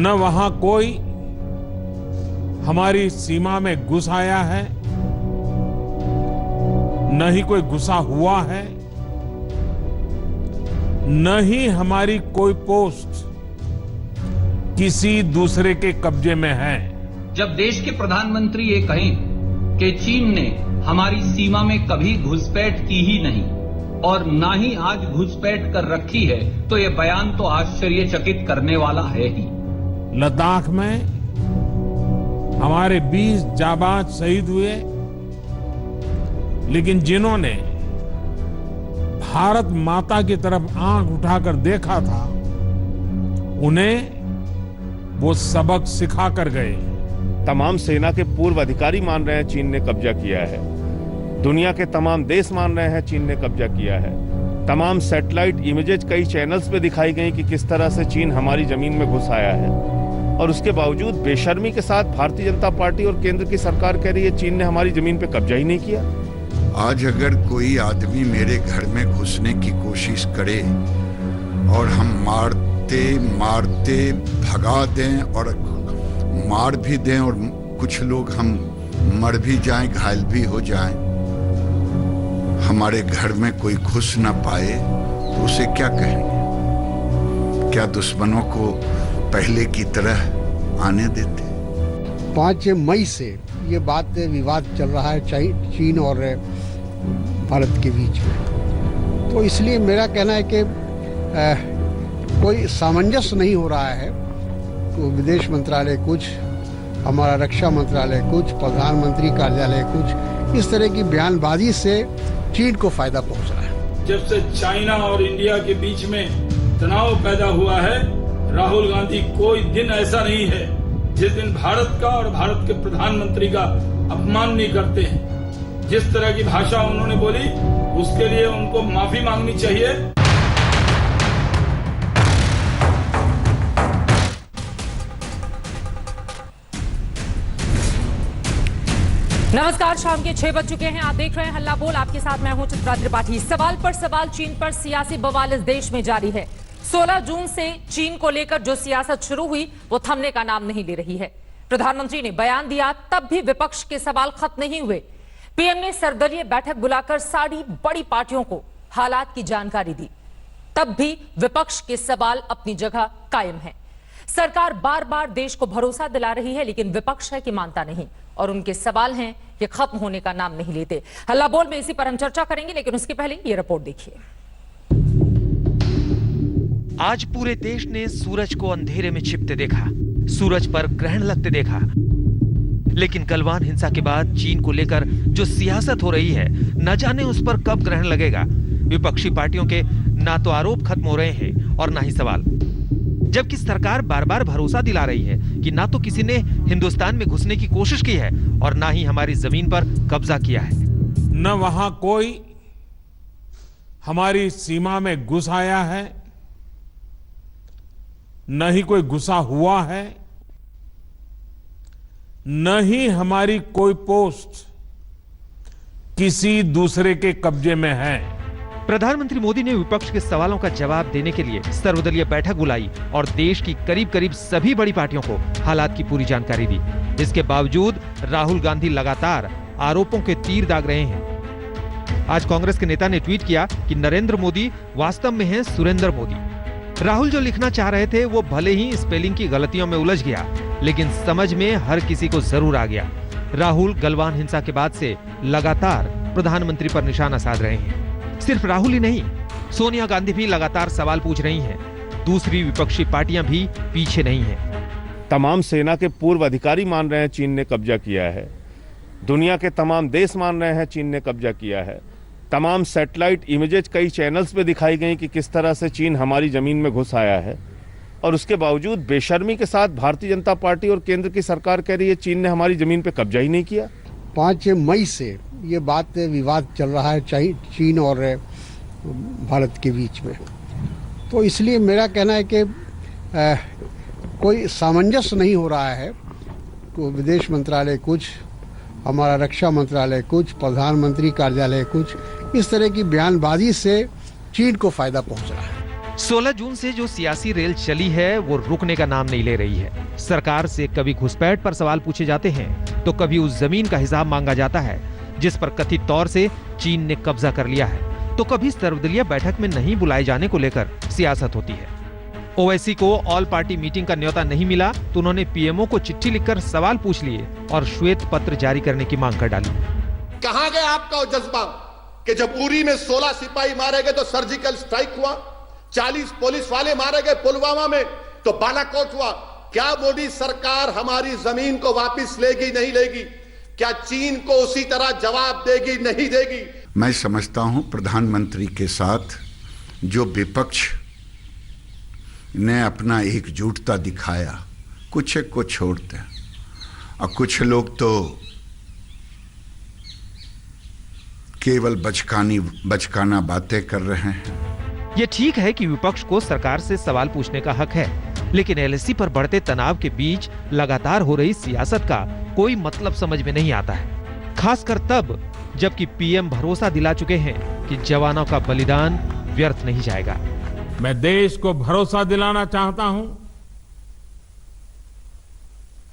न वहां कोई हमारी सीमा में घुस आया है, न ही कोई घुसा हुआ है, न ही हमारी कोई पोस्ट किसी दूसरे के कब्जे में है। जब देश के प्रधानमंत्री ये कहें कि चीन ने हमारी सीमा में कभी घुसपैठ की ही नहीं और ना ही आज घुसपैठ कर रखी है, तो ये बयान तो आश्चर्यचकित करने वाला है ही। लद्दाख में हमारे 20 जाबाज शहीद हुए, लेकिन जिन्होंने भारत माता की तरफ आंख उठाकर देखा था, उन्हें वो सबक सिखा कर गए। तमाम सेना के पूर्व अधिकारी मान रहे हैं चीन ने कब्जा किया है। दुनिया के तमाम देश मान रहे हैं चीन ने कब्जा किया है। तमाम सैटेलाइट इमेजेस कई चैनल्स पे दिखाई गई कि किस तरह से चीन हमारी जमीन में घुस आया है, और उसके बावजूद बेशर्मी के साथ भारतीय जनता पार्टी और केंद्र की सरकार कह रही है चीन ने हमारी जमीन पे कब्जा ही नहीं किया। आज अगर कोई आदमी मेरे घर में घुसने की कोशिश करे और हम मारते भगा दें और मार भी दें और कुछ लोग हम मर भी जाएं, घायल भी हो जाएं, हमारे घर में कोई घुस ना पाए तो उसे क्या कहेंगे? क्या दुश्मनों को पहले की तरह आने देते? 5 मई से ये बात विवाद चल रहा है चीन और भारत के बीच में, तो इसलिए मेरा कहना है कि कोई सामंजस्य नहीं हो रहा है। तो विदेश मंत्रालय कुछ, हमारा रक्षा मंत्रालय कुछ, प्रधानमंत्री कार्यालय कुछ, इस तरह की बयानबाजी से चीन को फायदा पहुंच रहा है। जब से चाइना और इंडिया के बीच में तनाव पैदा हुआ है, राहुल गांधी कोई दिन ऐसा नहीं है जिस दिन भारत का और भारत के प्रधानमंत्री का अपमान नहीं करते हैं। जिस तरह की भाषा उन्होंने बोली, उसके लिए उनको माफी मांगनी चाहिए। नमस्कार, शाम के 6 बज चुके हैं। आप देख रहे हैं हल्ला बोल। आपके साथ मैं हूं चित्रा त्रिपाठी। सवाल पर सवाल चीन पर सियासी बवाल इस देश में जारी है। 16 जून से चीन को लेकर जो सियासत शुरू हुई वो थमने का नाम नहीं ले रही है। प्रधानमंत्री ने बयान दिया, तब भी विपक्ष के सवाल खत्म नहीं हुए। पीएम ने सर्वदलीय बैठक बुलाकर सारी बड़ी पार्टियों को हालात की जानकारी दी, तब भी विपक्ष के सवाल अपनी जगह कायम है। सरकार बार बार देश को भरोसा दिला रही है, लेकिन विपक्ष है कि मानता नहीं, और उनके सवाल हैं ये खत्म होने का नाम नहीं लेते। हल्ला बोल में इसी पर हम चर्चा करेंगे, लेकिन उसके पहले ये रिपोर्ट देखिए। आज पूरे देश ने सूरज को अंधेरे में छिपते देखा, सूरज पर ग्रहण लगते देखा, लेकिन गलवान हिंसा के बाद चीन को लेकर जो सियासत हो रही है, न जाने उस पर कब ग्रहण लगेगा। विपक्षी पार्टियों के ना तो आरोप खत्म हो रहे हैं और ना ही सवाल, जबकि सरकार बार बार भरोसा दिला रही है कि ना तो किसी ने हिंदुस्तान में घुसने की कोशिश की है और ना ही हमारी जमीन पर कब्जा किया है। न वहां कोई हमारी सीमा में घुस आया है, न ही कोई घुसा हुआ है, न ही हमारी कोई पोस्ट किसी दूसरे के कब्जे में है। प्रधानमंत्री मोदी ने विपक्ष के सवालों का जवाब देने के लिए सर्वदलीय बैठक बुलाई और देश की करीब करीब सभी बड़ी पार्टियों को हालात की पूरी जानकारी दी। इसके बावजूद राहुल गांधी लगातार आरोपों के तीर दाग रहे हैं। आज कांग्रेस के नेता ने ट्वीट किया कि नरेंद्र मोदी वास्तव में हैं सुरेंद्र मोदी। राहुल जो लिखना चाह रहे थे वो भले ही स्पेलिंग की गलतियों में उलझ गया, लेकिन समझ में हर किसी को जरूर आ गया। राहुल गलवान हिंसा के बाद से लगातार प्रधानमंत्री पर निशाना साध रहे हैं। सिर्फ राहुल ही नहीं, सोनिया गांधी भी लगातार सवाल पूछ रही हैं। दूसरी विपक्षी पार्टियां भी पीछे नहीं हैं। तमाम सेना के पूर्व अधिकारी मान रहे हैं चीन ने कब्जा किया है। दुनिया के तमाम देश मान रहे हैं चीन ने कब्जा किया है। तमाम सैटेलाइट इमेजेस कई चैनल्स पे दिखाई गई कि किस तरह से चीन हमारी जमीन में घुस आया है, और उसके बावजूद बेशर्मी के साथ भारतीय जनता पार्टी और केंद्र की सरकार कह रही है चीन ने हमारी जमीन पे कब्जा ही नहीं किया। 5 मई से ये बात विवाद चल रहा है चीन और भारत के बीच में, तो इसलिए मेरा कहना है कि कोई सामंजस्य नहीं हो रहा है। तो विदेश मंत्रालय कुछ, हमारा रक्षा मंत्रालय कुछ, प्रधानमंत्री कार्यालय कुछ, इस तरह की बयानबाजी से चीन को फायदा पहुंच रहा है। 16 जून से जो सियासी रेल चली है वो रुकने का नाम नहीं ले रही है। सरकार से कभी घुसपैठ पर सवाल पूछे जाते हैं तो कभी उस जमीन का हिसाब मांगा जाता है जिस पर कथित तौर से चीन ने कब्जा कर लिया है, तो कभी सर्वदलीय बैठक में नहीं बुलाए जाने को लेकर सियासत होती है। ओवैसी को ऑल पार्टी मीटिंग का न्योता नहीं मिला तो उन्होंने पीएमओ को चिट्ठी लिखकर सवाल पूछ लिए और श्वेत पत्र जारी करने की मांग कर डाली। कहां गया आपका वो जज्बा कि जब उरी में 16 सिपाही मारे गए तो सर्जिकल स्ट्राइक हुआ, 40 पुलिस वाले मारे गए पुलवामा में तो बालाकोट हुआ। क्या मोदी सरकार हमारी जमीन को वापस लेगी नहीं लेगी? क्या चीन को उसी तरह जवाब देगी नहीं देगी? मैं समझता हूं प्रधानमंत्री के साथ जो विपक्ष ने अपना एकजुटता दिखाया, कुछ एक को छोड़ते हैं और कुछ लोग तो केवल बचकाना बातें कर रहे हैं। ये ठीक है कि विपक्ष को सरकार से सवाल पूछने का हक है, लेकिन एलएसी पर बढ़ते तनाव के बीच लगातार हो रही सियासत का कोई मतलब समझ में नहीं आता है, खासकर तब जबकि पीएम भरोसा दिला चुके हैं कि जवानों का बलिदान व्यर्थ नहीं जाएगा। मैं देश को भरोसा दिलाना चाहता हूं,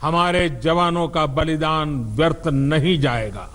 हमारे जवानों का बलिदान व्यर्थ नहीं जाएगा।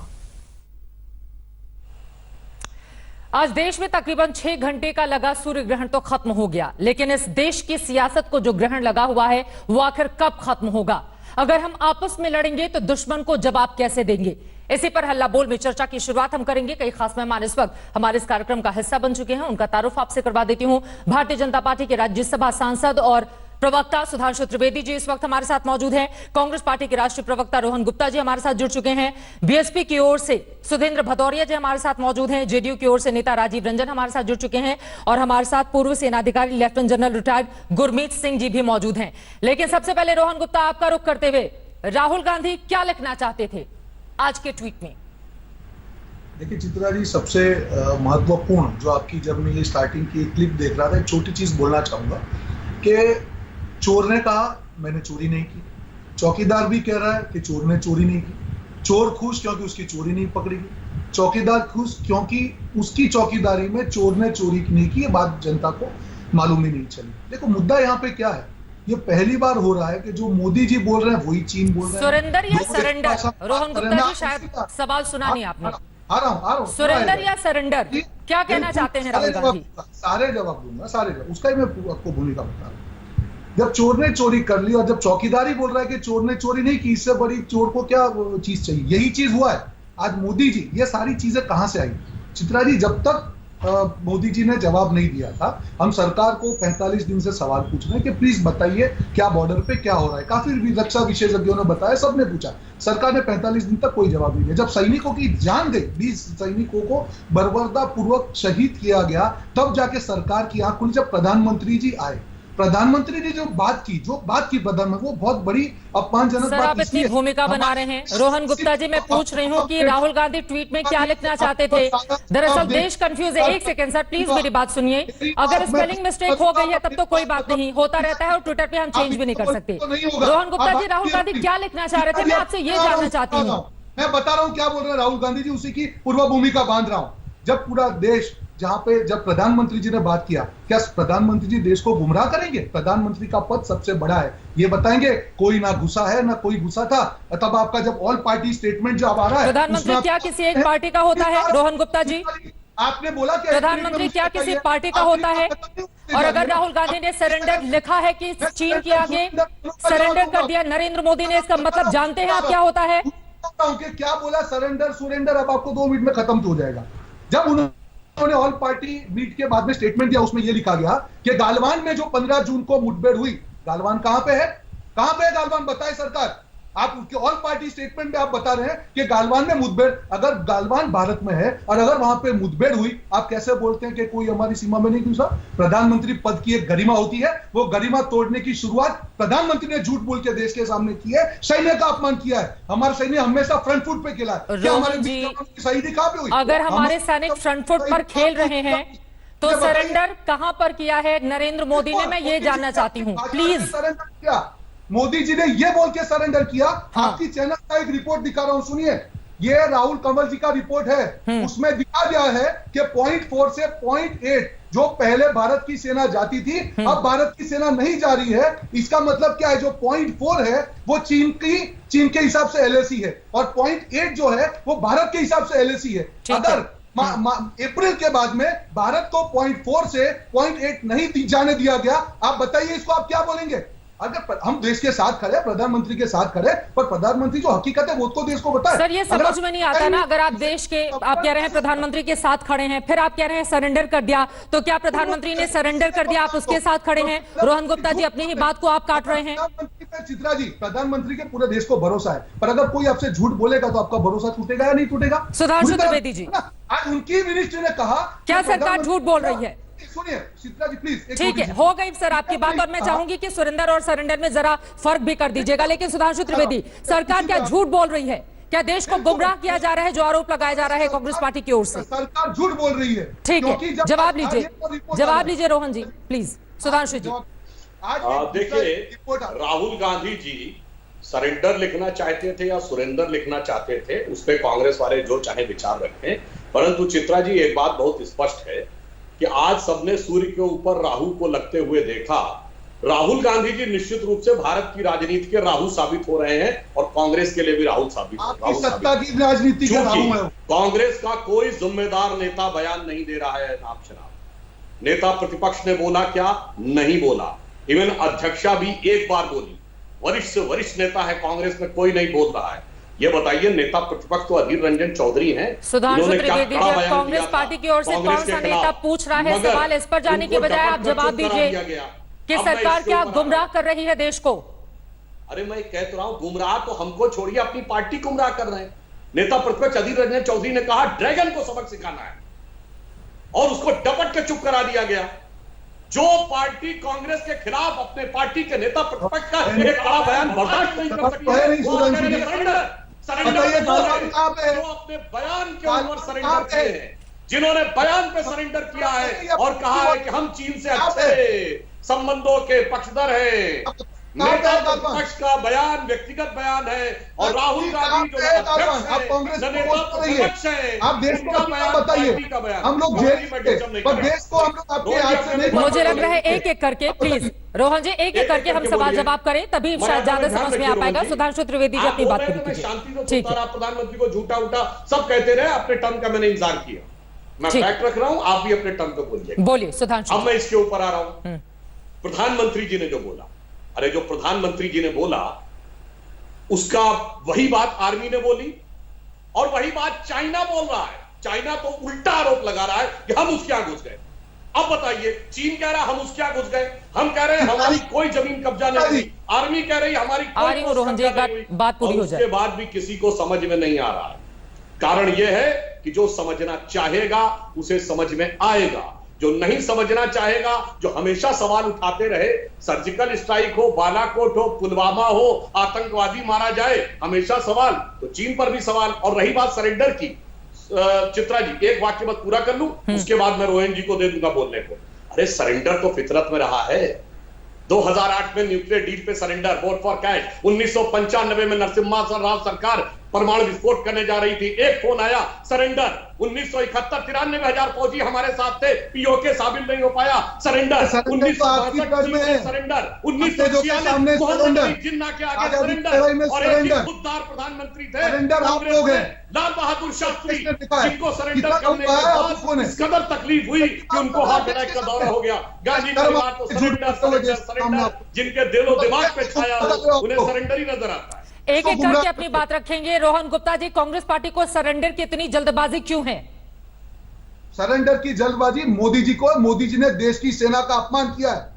आज देश में तकरीबन 6 घंटे का लगा सूर्य ग्रहण तो खत्म हो गया, लेकिन इस देश की सियासत को जो ग्रहण लगा हुआ है वो आखिर कब खत्म होगा? अगर हम आपस में लड़ेंगे तो दुश्मन को जवाब कैसे देंगे? इसी पर हल्ला बोल में चर्चा की शुरुआत हम करेंगे। कई खास मेहमान इस वक्त हमारे इस कार्यक्रम का हिस्सा बन चुके हैं, उनका तारुफ आपसे करवा देती हूं। भारतीय जनता पार्टी के राज्यसभा सांसद और प्रवक्ता सुधांशु त्रिवेदी जी इस वक्त हमारे साथ मौजूद हैं। कांग्रेस पार्टी के राष्ट्रीय प्रवक्ता रोहन गुप्ता जी हमारे साथ जुड़ चुके हैं। बीएसपी की ओर से सुधींद्र भदौरिया जी हमारे साथ मौजूद हैं। जेडीयू की ओर से नेता राजीव रंजन हमारे साथ जुड़ चुके हैं और हमारे साथ पूर्व सेना अधिकारी lieutenant general retired Gurmeet Singh ji भी मौजूद हैं। लेकिन सबसे पहले रोहन गुप्ता, आपका रुख करते हुए, राहुल गांधी क्या लिखना चाहते थे आज के ट्वीट में? देखिए चित्रा जी, सबसे महत्वपूर्ण जो आपकी, जब मैं ये स्टार्टिंग की क्लिप देख रहा था, एक छोटी चीज बोलना चाहूंगा कि चोर ने कहा मैंने चोरी नहीं की, चौकीदार भी कह रहा है कि चोर ने चोरी नहीं की। चोर खुश क्योंकि उसकी चोरी नहीं पकड़ी गई, चौकीदार खुश क्योंकि उसकी चौकीदारी में चोर ने चोरी नहीं की। ये बात जनता को मालूम ही नहीं चली। देखो मुद्दा यहाँ पे क्या है, ये पहली बार हो रहा है कि जो मोदी जी बोल रहे हैं वही चीन बोल रहे हैं। सुरेंदर या सरेंडर? रोहन गुप्ता जी, शायद सवाल सुना नहीं आपने। आ रहा हूँ। सुरेंदर या सरेंडर, क्या कहना चाहते हैं राहुल गांधी? सारे जवाब दूंगा, सारे जवाब, उसका ही मैं आपको भूमिका बता रहा हूँ। जब चोर ने चोरी कर ली और जब चौकीदारी बोल रहा है कि चोर ने चोरी नहीं की, इससे बड़ी चोर को क्या चीज चाहिए? यही चीज हुआ है आज मोदी जी। ये सारी चीजें कहां से आई चित्रा जी? जब तक मोदी जी ने जवाब नहीं दिया था, हम सरकार को 45 दिन से सवाल पूछ रहे हैं कि प्लीज बताइए क्या बॉर्डर पे क्या हो रहा है। काफी रक्षा विशेषज्ञों ने बताया, सबने पूछा, सरकार ने 45 दिन तक कोई जवाब नहीं दिया। जब सैनिकों की जान गई, 20 सैनिकों को बर्बरता पूर्वक शहीद किया गया, तब जाके सरकार की आंख खुली। जब प्रधानमंत्री जी आए, प्रधानमंत्री ने जो बात की प्रधानमंत्री, वो बहुत बड़ी अपमानजनक बात। आप इतनी भूमिका बना रहे हैं। रोहन गुप्ता जी, मैं पूछ रही हूँ कि राहुल गांधी ट्वीट में क्या लिखना चाहते थे? दरअसल देश कंफ्यूज है। एक सेकंड सर, प्लीज मेरी बात सुनिए। अगर स्पेलिंग मिस्टेक हो गई है तब तो कोई बात नहीं, होता रहता है और ट्विटर पे हम चेंज भी नहीं कर सकते। रोहन गुप्ता जी, राहुल गांधी क्या लिखना चाह रहे थे, मैं आपसे ये जानना चाहती हूँ। मैं बता रहा हूँ क्या बोल रहे हैं राहुल गांधी जी, उसी की पूर्व भूमिका बांध रहा हूँ। जब पूरा देश, जहां पे जब प्रधानमंत्री जी ने बात किया, क्या प्रधानमंत्री जी देश को गुमराह करेंगे? प्रधानमंत्री का पद सबसे बड़ा है, ये बताएंगे कोई ना घुसा है ना कोई घुसा था। तब आपका जब ऑल पार्टी स्टेटमेंट जब आ रहा है, प्रधानमंत्री क्या किसी एक पार्टी का होता है? रोहन गुप्ता जी, आपने बोला कि प्रधानमंत्री क्या किसी पार्टी का होता है? और अगर राहुल गांधी ने सरेंडर लिखा है कि चीन के आगे सरेंडर कर दिया नरेंद्र मोदी ने, इसका मतलब जानते हैं आप क्या होता है? क्या बोला? सरेंडर सुरेंडर अब आपको 2 मिनट में खत्म हो जाएगा। जब उन्होंने ऑल पार्टी मीट के बाद में स्टेटमेंट दिया, उसमें यह लिखा गया कि गालवान में जो 15 जून को मुठभेड़ हुई, गालवान कहां पे है? कहां पे है गालवान? बताए सरकार। आप उसके ऑल पार्टी स्टेटमेंट में आप बता रहे हैं कि गालवान में मुठभेड़। अगर गालवान भारत में है और अगर वहां पे मुठभेड़ हुई, आप कैसे बोलते हैं कि कोई हमारी सीमा में नहीं घुसा? प्रधानमंत्री पद की एक गरिमा होती है, वो गरिमा तोड़ने की शुरुआत प्रधानमंत्री ने झूठ बोल के देश के सामने की है। सैन्य का अपमान किया है। हमारा सैन्य हमेशा फ्रंट फुट पे खेला है। क्या हमारे शहीदी कहां पे हुई? अगर हमारे सैनिक फ्रंट फुट पर खेल रहे हैं तो सरेंडर कहां पर किया है नरेंद्र मोदी ने? मैं ये जानना चाहती हूँ प्लीज। सरेंडर किया मोदी जी ने, ये बोल के सरेंडर किया। आपकी चैनल का एक रिपोर्ट दिखा रहा हूं, सुनिए। ये राहुल कंवल जी का रिपोर्ट है, उसमें दिखा गया है कि 0.4 से 0.8 जो पहले भारत की सेना जाती थी, अब भारत की सेना नहीं जा रही है। इसका मतलब क्या है? जो 0.4 है वो चीन के हिसाब से एलएसी है, और 0.8 जो है वो भारत के हिसाब से एलएसी है। अगर अप्रैल के बाद में भारत को 0.4 से 0.8 नहीं जाने दिया गया, आप बताइए इसको आप क्या बोलेंगे? अगर हम देश के साथ खड़े, प्रधानमंत्री के साथ खड़े, पर प्रधानमंत्री जो हकीकत है वो तो देश को बताए। सर, ये समझ में नहीं आता ना, अगर आप देश के, आप कह रहे हैं प्रधानमंत्री के साथ खड़े हैं, फिर आप कह रहे हैं सरेंडर कर दिया, तो क्या प्रधानमंत्री ने सरेंडर कर दिया, आप उसके साथ खड़े हैं? रोहन गुप्ता जी, अपनी ही बात को आप काट रहे हैं। चित्रा जी, प्रधानमंत्री के पूरे देश को भरोसा है, पर अगर कोई आपसे झूठ बोलेगा तो आपका भरोसा टूटेगा या नहीं टूटेगा? सुधांशु त्रिवेदी जी, आज उनकी मिनिस्ट्री ने कहा क्या सरकार झूठ बोल रही है? सुनिए चित्रा जी प्लीज। ठीक है, हो गई सर आपकी बात, और मैं चाहूंगी कि सुरेंद्र और सरेंडर में जरा फर्क भी कर दीजिएगा। लेकिन सुधांशु त्रिवेदी, सरकार क्या झूठ बोल रही है? क्या देश को गुमराह किया जा रहा है, जो आरोप लगाया जा रहा है कांग्रेस पार्टी की ओर से? सरकार झूठ बोल रही है। ठीक है, जवाब लीजिए, जवाब लीजिए रोहन जी प्लीज। सुधांशु जी, देखिए, राहुल गांधी जी सरेंडर लिखना चाहते थे या सुरेंदर लिखना चाहते थे, उस पर कांग्रेस वाले जो चाहे विचार रखें, परंतु चित्रा जी एक बात बहुत स्पष्ट है कि आज सबने सूर्य के ऊपर राहु को लगते हुए देखा। राहुल गांधी जी निश्चित रूप से भारत की राजनीति के राहु साबित हो रहे हैं, और कांग्रेस के लिए भी राहु साबित हो रहा है। सत्ता की राजनीति के राहु है। कांग्रेस का कोई जिम्मेदार नेता बयान नहीं दे रहा है आप जनाब। नेता प्रतिपक्ष ने बोला क्या? नहीं बोला। इवन अध्यक्षा भी एक बार बोली। वरिष्ठ से वरिष्ठ नेता है कांग्रेस में, कोई नहीं बोल रहा है। ये बताइए, नेता प्रतिपक्ष तो अधीर रंजन चौधरी हैं। सुधांशु त्रिवेदी जी, कांग्रेस पार्टी की ओर से कौन सा नेता पूछ रहा है सवाल? इस पर जाने के बजाय आप जवाब दीजिए कि सरकार क्या गुमराह कर रही है देश को? अरे मैं कह तो रहा हूं, गुमराह तो हमको छोड़िए, अपनी पार्टी गुमराह कर रहे हैं। नेता प्रतिपक्ष अधीर रंजन चौधरी ने कहा ड्रैगन को सबक सिखाना है, और उसको डपट के चुप करा दिया गया। जो पार्टी कांग्रेस के खिलाफ अपने पार्टी के नेता प्रतिपक्ष का एक बड़ा बयान बर्दाश्त नहीं कर सकती है, वो सरेंडर जो अपने बयान के ऊपर सरेंडर किए हैं, जिन्होंने बयान पे सरेंडर किया है और कहा है कि हम चीन से अच्छे संबंधों के पक्षधर हैं। नेता प्रतिपक्ष का बयान व्यक्तिगत बयान है, और राहुल गांधी जो अध्यक्ष है, आप देश को बताइए, हम लोग देश को हम लोग आपके हाथ से नहीं। मुझे लग रहा है एक एक करके, प्लीज रोहन जी, एक एक करके हम सवाल जवाब करें, तभी शायद ज्यादा समझ में आ पाएगा। सुधांशु त्रिवेदी जी अपनी बात करिए। ठीक है, प्रधानमंत्री को झूठा उठा सब कहते रहे, अपने टर्म का मैंने इंतजार किया, मैं फैक्ट रख रहा हूं, आप भी अपने टर्म को बोलिए। बोलिए सुधांशु। अब मैं इसके ऊपर आ रहा हूं। प्रधानमंत्री जी ने जो बोला, अरे जो प्रधानमंत्री जी ने बोला उसका वही बात आर्मी ने बोली, और वही बात चाइना बोल रहा है। चाइना तो उल्टा आरोप लगा रहा है कि हम उसके यहां घुस गए। अब बताइए, चीन कह रहा है हम उसके यहां घुस गए, हम कह रहे हैं हमारी कोई जमीन कब्जा नहीं हुई, आर्मी कह रही हमारी कोई बात पूरी हो जाए। उसके बाद भी किसी को समझ में नहीं आ रहा है। कारण यह है कि जो समझना चाहेगा उसे समझ में आएगा, जो नहीं समझना चाहेगा, जो हमेशा सवाल उठाते रहे, सर्जिकल स्ट्राइक हो, बालाकोट हो, पुलवामा हो, आतंकवादी मारा जाए, हमेशा सवाल, तो चीन पर भी सवाल। और रही बात सरेंडर की, चित्रा जी एक वाक्य मत पूरा कर लूं, उसके बाद मैं रोहन जी को दे दूंगा बोलने को। अरे सरेंडर तो फितरत में रहा है। 2008 में न्यूक्लियर डील पे सरेंडर, वोट फॉर कैश। 1995 में नरसिम्हा राव सरकार परमाणु विस्फोट करने जा रही थी, एक फोन आया, सरेंडर। 1971-93 में 1000 फौजी हमारे साथ थे, पीओके शामिल नहीं हो पाया, सरेंडर। 1962 में सरेंडर, 1946 जिन्ना के आगे सरेंडर, और एक खुददार प्रधानमंत्री थे लाल बहादुर शास्त्री, जिनको सरेंडर करने के बाद इस कदर तकलीफ हुई कि उनको हार्ट अटैक का दौरा हो गया। गांधी परिवार तो सरेंडर सरेंडर सरेंडर, जिनके दिलो दिमाग पे छाया हो, उन्हें सरेंडर ही नजर आता है। एक एक करके अपनी बात रखेंगे। रोहन गुप्ता जी, कांग्रेस पार्टी को सरेंडर की इतनी जल्दबाजी क्यों है? सरेंडर की जल्दबाजी मोदी जी को, मोदी जी ने देश की सेना का अपमान किया है।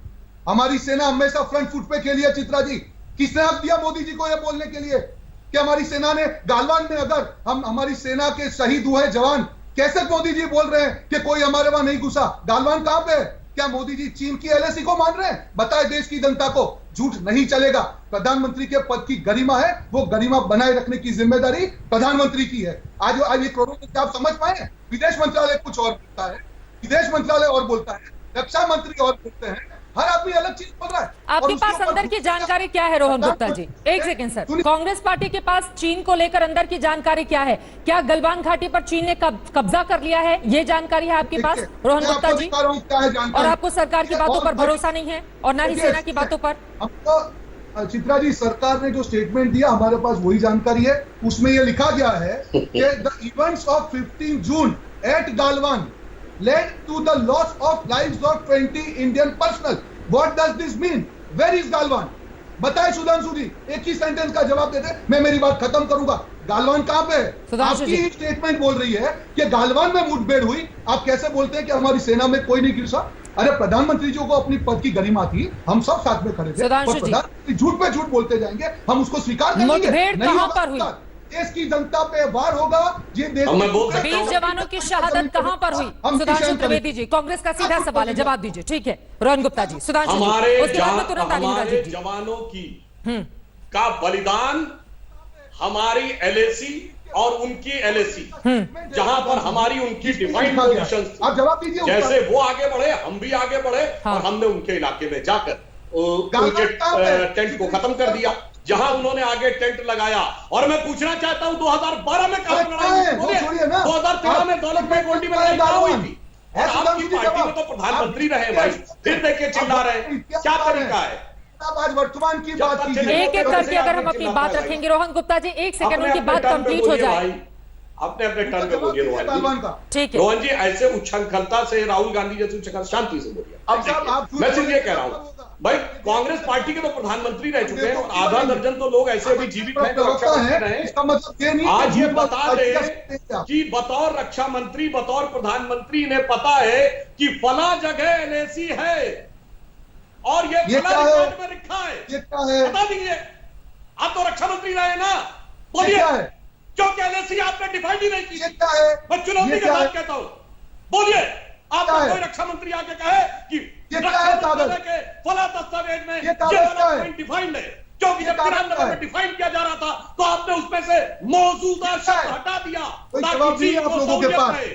हमारी सेना हमेशा फ्रंट फुट पे खेली है। चित्रा जी, किसने हक दिया मोदी जी को यह बोलने के लिए कि हमारी सेना ने गालवान में, अगर हम हमारी सेना के शहीद हुए जवान, कैसे मोदी जी बोल रहे हैं कि कोई हमारे वहां नहीं घुसा? गालवान कहां पे? क्या मोदी जी चीन की एलएसी को मान रहे हैं? बताए देश की जनता को, झूठ नहीं चलेगा। प्रधानमंत्री के पद की गरिमा है, वो गरिमा बनाए रखने की जिम्मेदारी प्रधानमंत्री की है। आज ये करोड़ों आप समझ पाए, विदेश मंत्रालय कुछ और बोलता है, विदेश मंत्रालय और बोलता है, रक्षा मंत्री और बोलते हैं, हर आदमी अलग चीज बोल रहा है। आपके और उसके पास ऊपर अंदर की जानकारी क्या है रोहन गुप्ता जी? एक सेकंड सर, कांग्रेस पार्टी के पास चीन को लेकर अंदर की जानकारी क्या है? क्या गलवान घाटी पर चीन ने कब्जा कर लिया है, ये जानकारी है आपके पास रोहन गुप्ता जी? और आपको सरकार की बातों पर भरोसा नहीं है और ना ही सेना की बातों पर? हमको चित्रा जी, सरकार ने जो स्टेटमेंट दिया हमारे पास वही जानकारी है। उसमें ये लिखा गया है कि the events of 15 June at Galwan led to the loss of lives of 20 Indian personnel. What does this mean? Where is Galwan? बताए सुधांशु जी, एक ही सेंटेंस का जवाब देते, मैं मेरी बात खत्म करूंगा। गालवान कहां पे है? आपकी ही स्टेटमेंट बोल रही है कि गालवान में मुठभेड़ हुई। आप कैसे बोलते हैं कि हमारी सेना में कोई नहीं गिरसा? अरे प्रधानमंत्री जी को अपनी पद की गरिमा थी, हम सब साथ में खड़े थे। प्रधानमंत्री झूठ पे झूठ बोलते जाएंगे, हम उसको स्वीकार करेंगे। मुठभेड़ कहां पर हुई? देश की जनता पे वार होगा। ये देश 20 जवानों की शहादत कहां पर हुई? सुधांशु त्रिवेदी जी, कांग्रेस का सीधा सवाल है, जवाब दीजिए। ठीक है रोहन गुप्ता जी, सुधांशु जी, उसके बाद में तुरंत आलिम राजीव जी। जवानों की का बलिदान हमारी एलएसी और उनकी एलएसी, जहां पर हमारी उनकी डिफाइंड पोजीशन, आप जवाब दीजिए। जैसे वो आगे बढ़े हम भी आगे बढ़े, और हमने उनके इलाके में जाकर उनके टेंट को खत्म कर दिया जहां उन्होंने आगे टेंट लगाया। और मैं पूछना चाहता हूं 2012 में कहां लड़ाई हुई? 2013 में दौलत में गोल्डी में लड़ाई कहां हुई थी? और आपकी पार्टी में तो प्रधानमंत्री रहे भाई, फिर देखिए चिल्ला रहे, क्या तरीका है? आज वर्तमान की बात कीजिए। एक एक करके अगर हम अपनी बात रखेंगे रोहन गुप्ता जी, एक सेकंड उनकी बात कंप्लीट हो जाए। अपने अपने टर्न में बोलिए रोहन जी। ठीक है रोहन जी, ऐसे उच्छृंखलता से राहुल गांधी जैसे उच्छृंखल, शांति से बोलिए। अब मैं सिर्फ ये कह रहा हूं भाई, कांग्रेस पार्टी के तो प्रधानमंत्री रह चुके हैं और आधा दर्जन तो लोग ऐसे भी जीवित हैं जो रक्षा मंत्री रहे। आज ये बता दें कि बतौर रक्षा मंत्री, बतौर प्रधानमंत्री इन्हें पता है कि फला जगह एलएसी है और ये फला रिकॉर्ड में लिखा है, बता दीजिए। आप तो रक्षा मंत्री रहे ना, बोलिए क्योंकि एलएसी आपने डिफाइंड ही नहीं की। मैं चुनौती के साथ कहता हूं, बोलिए। आपको कोई रक्षा मंत्री आके कहे कि फला दस्तावेज में ये वाला डिफाइंड है, क्योंकि जब 93 में डिफाइन किया जा रहा था तो आपने उसमें से मौजूदा शब्द हटा दिया ताकि चीन को सहूलियत रहे।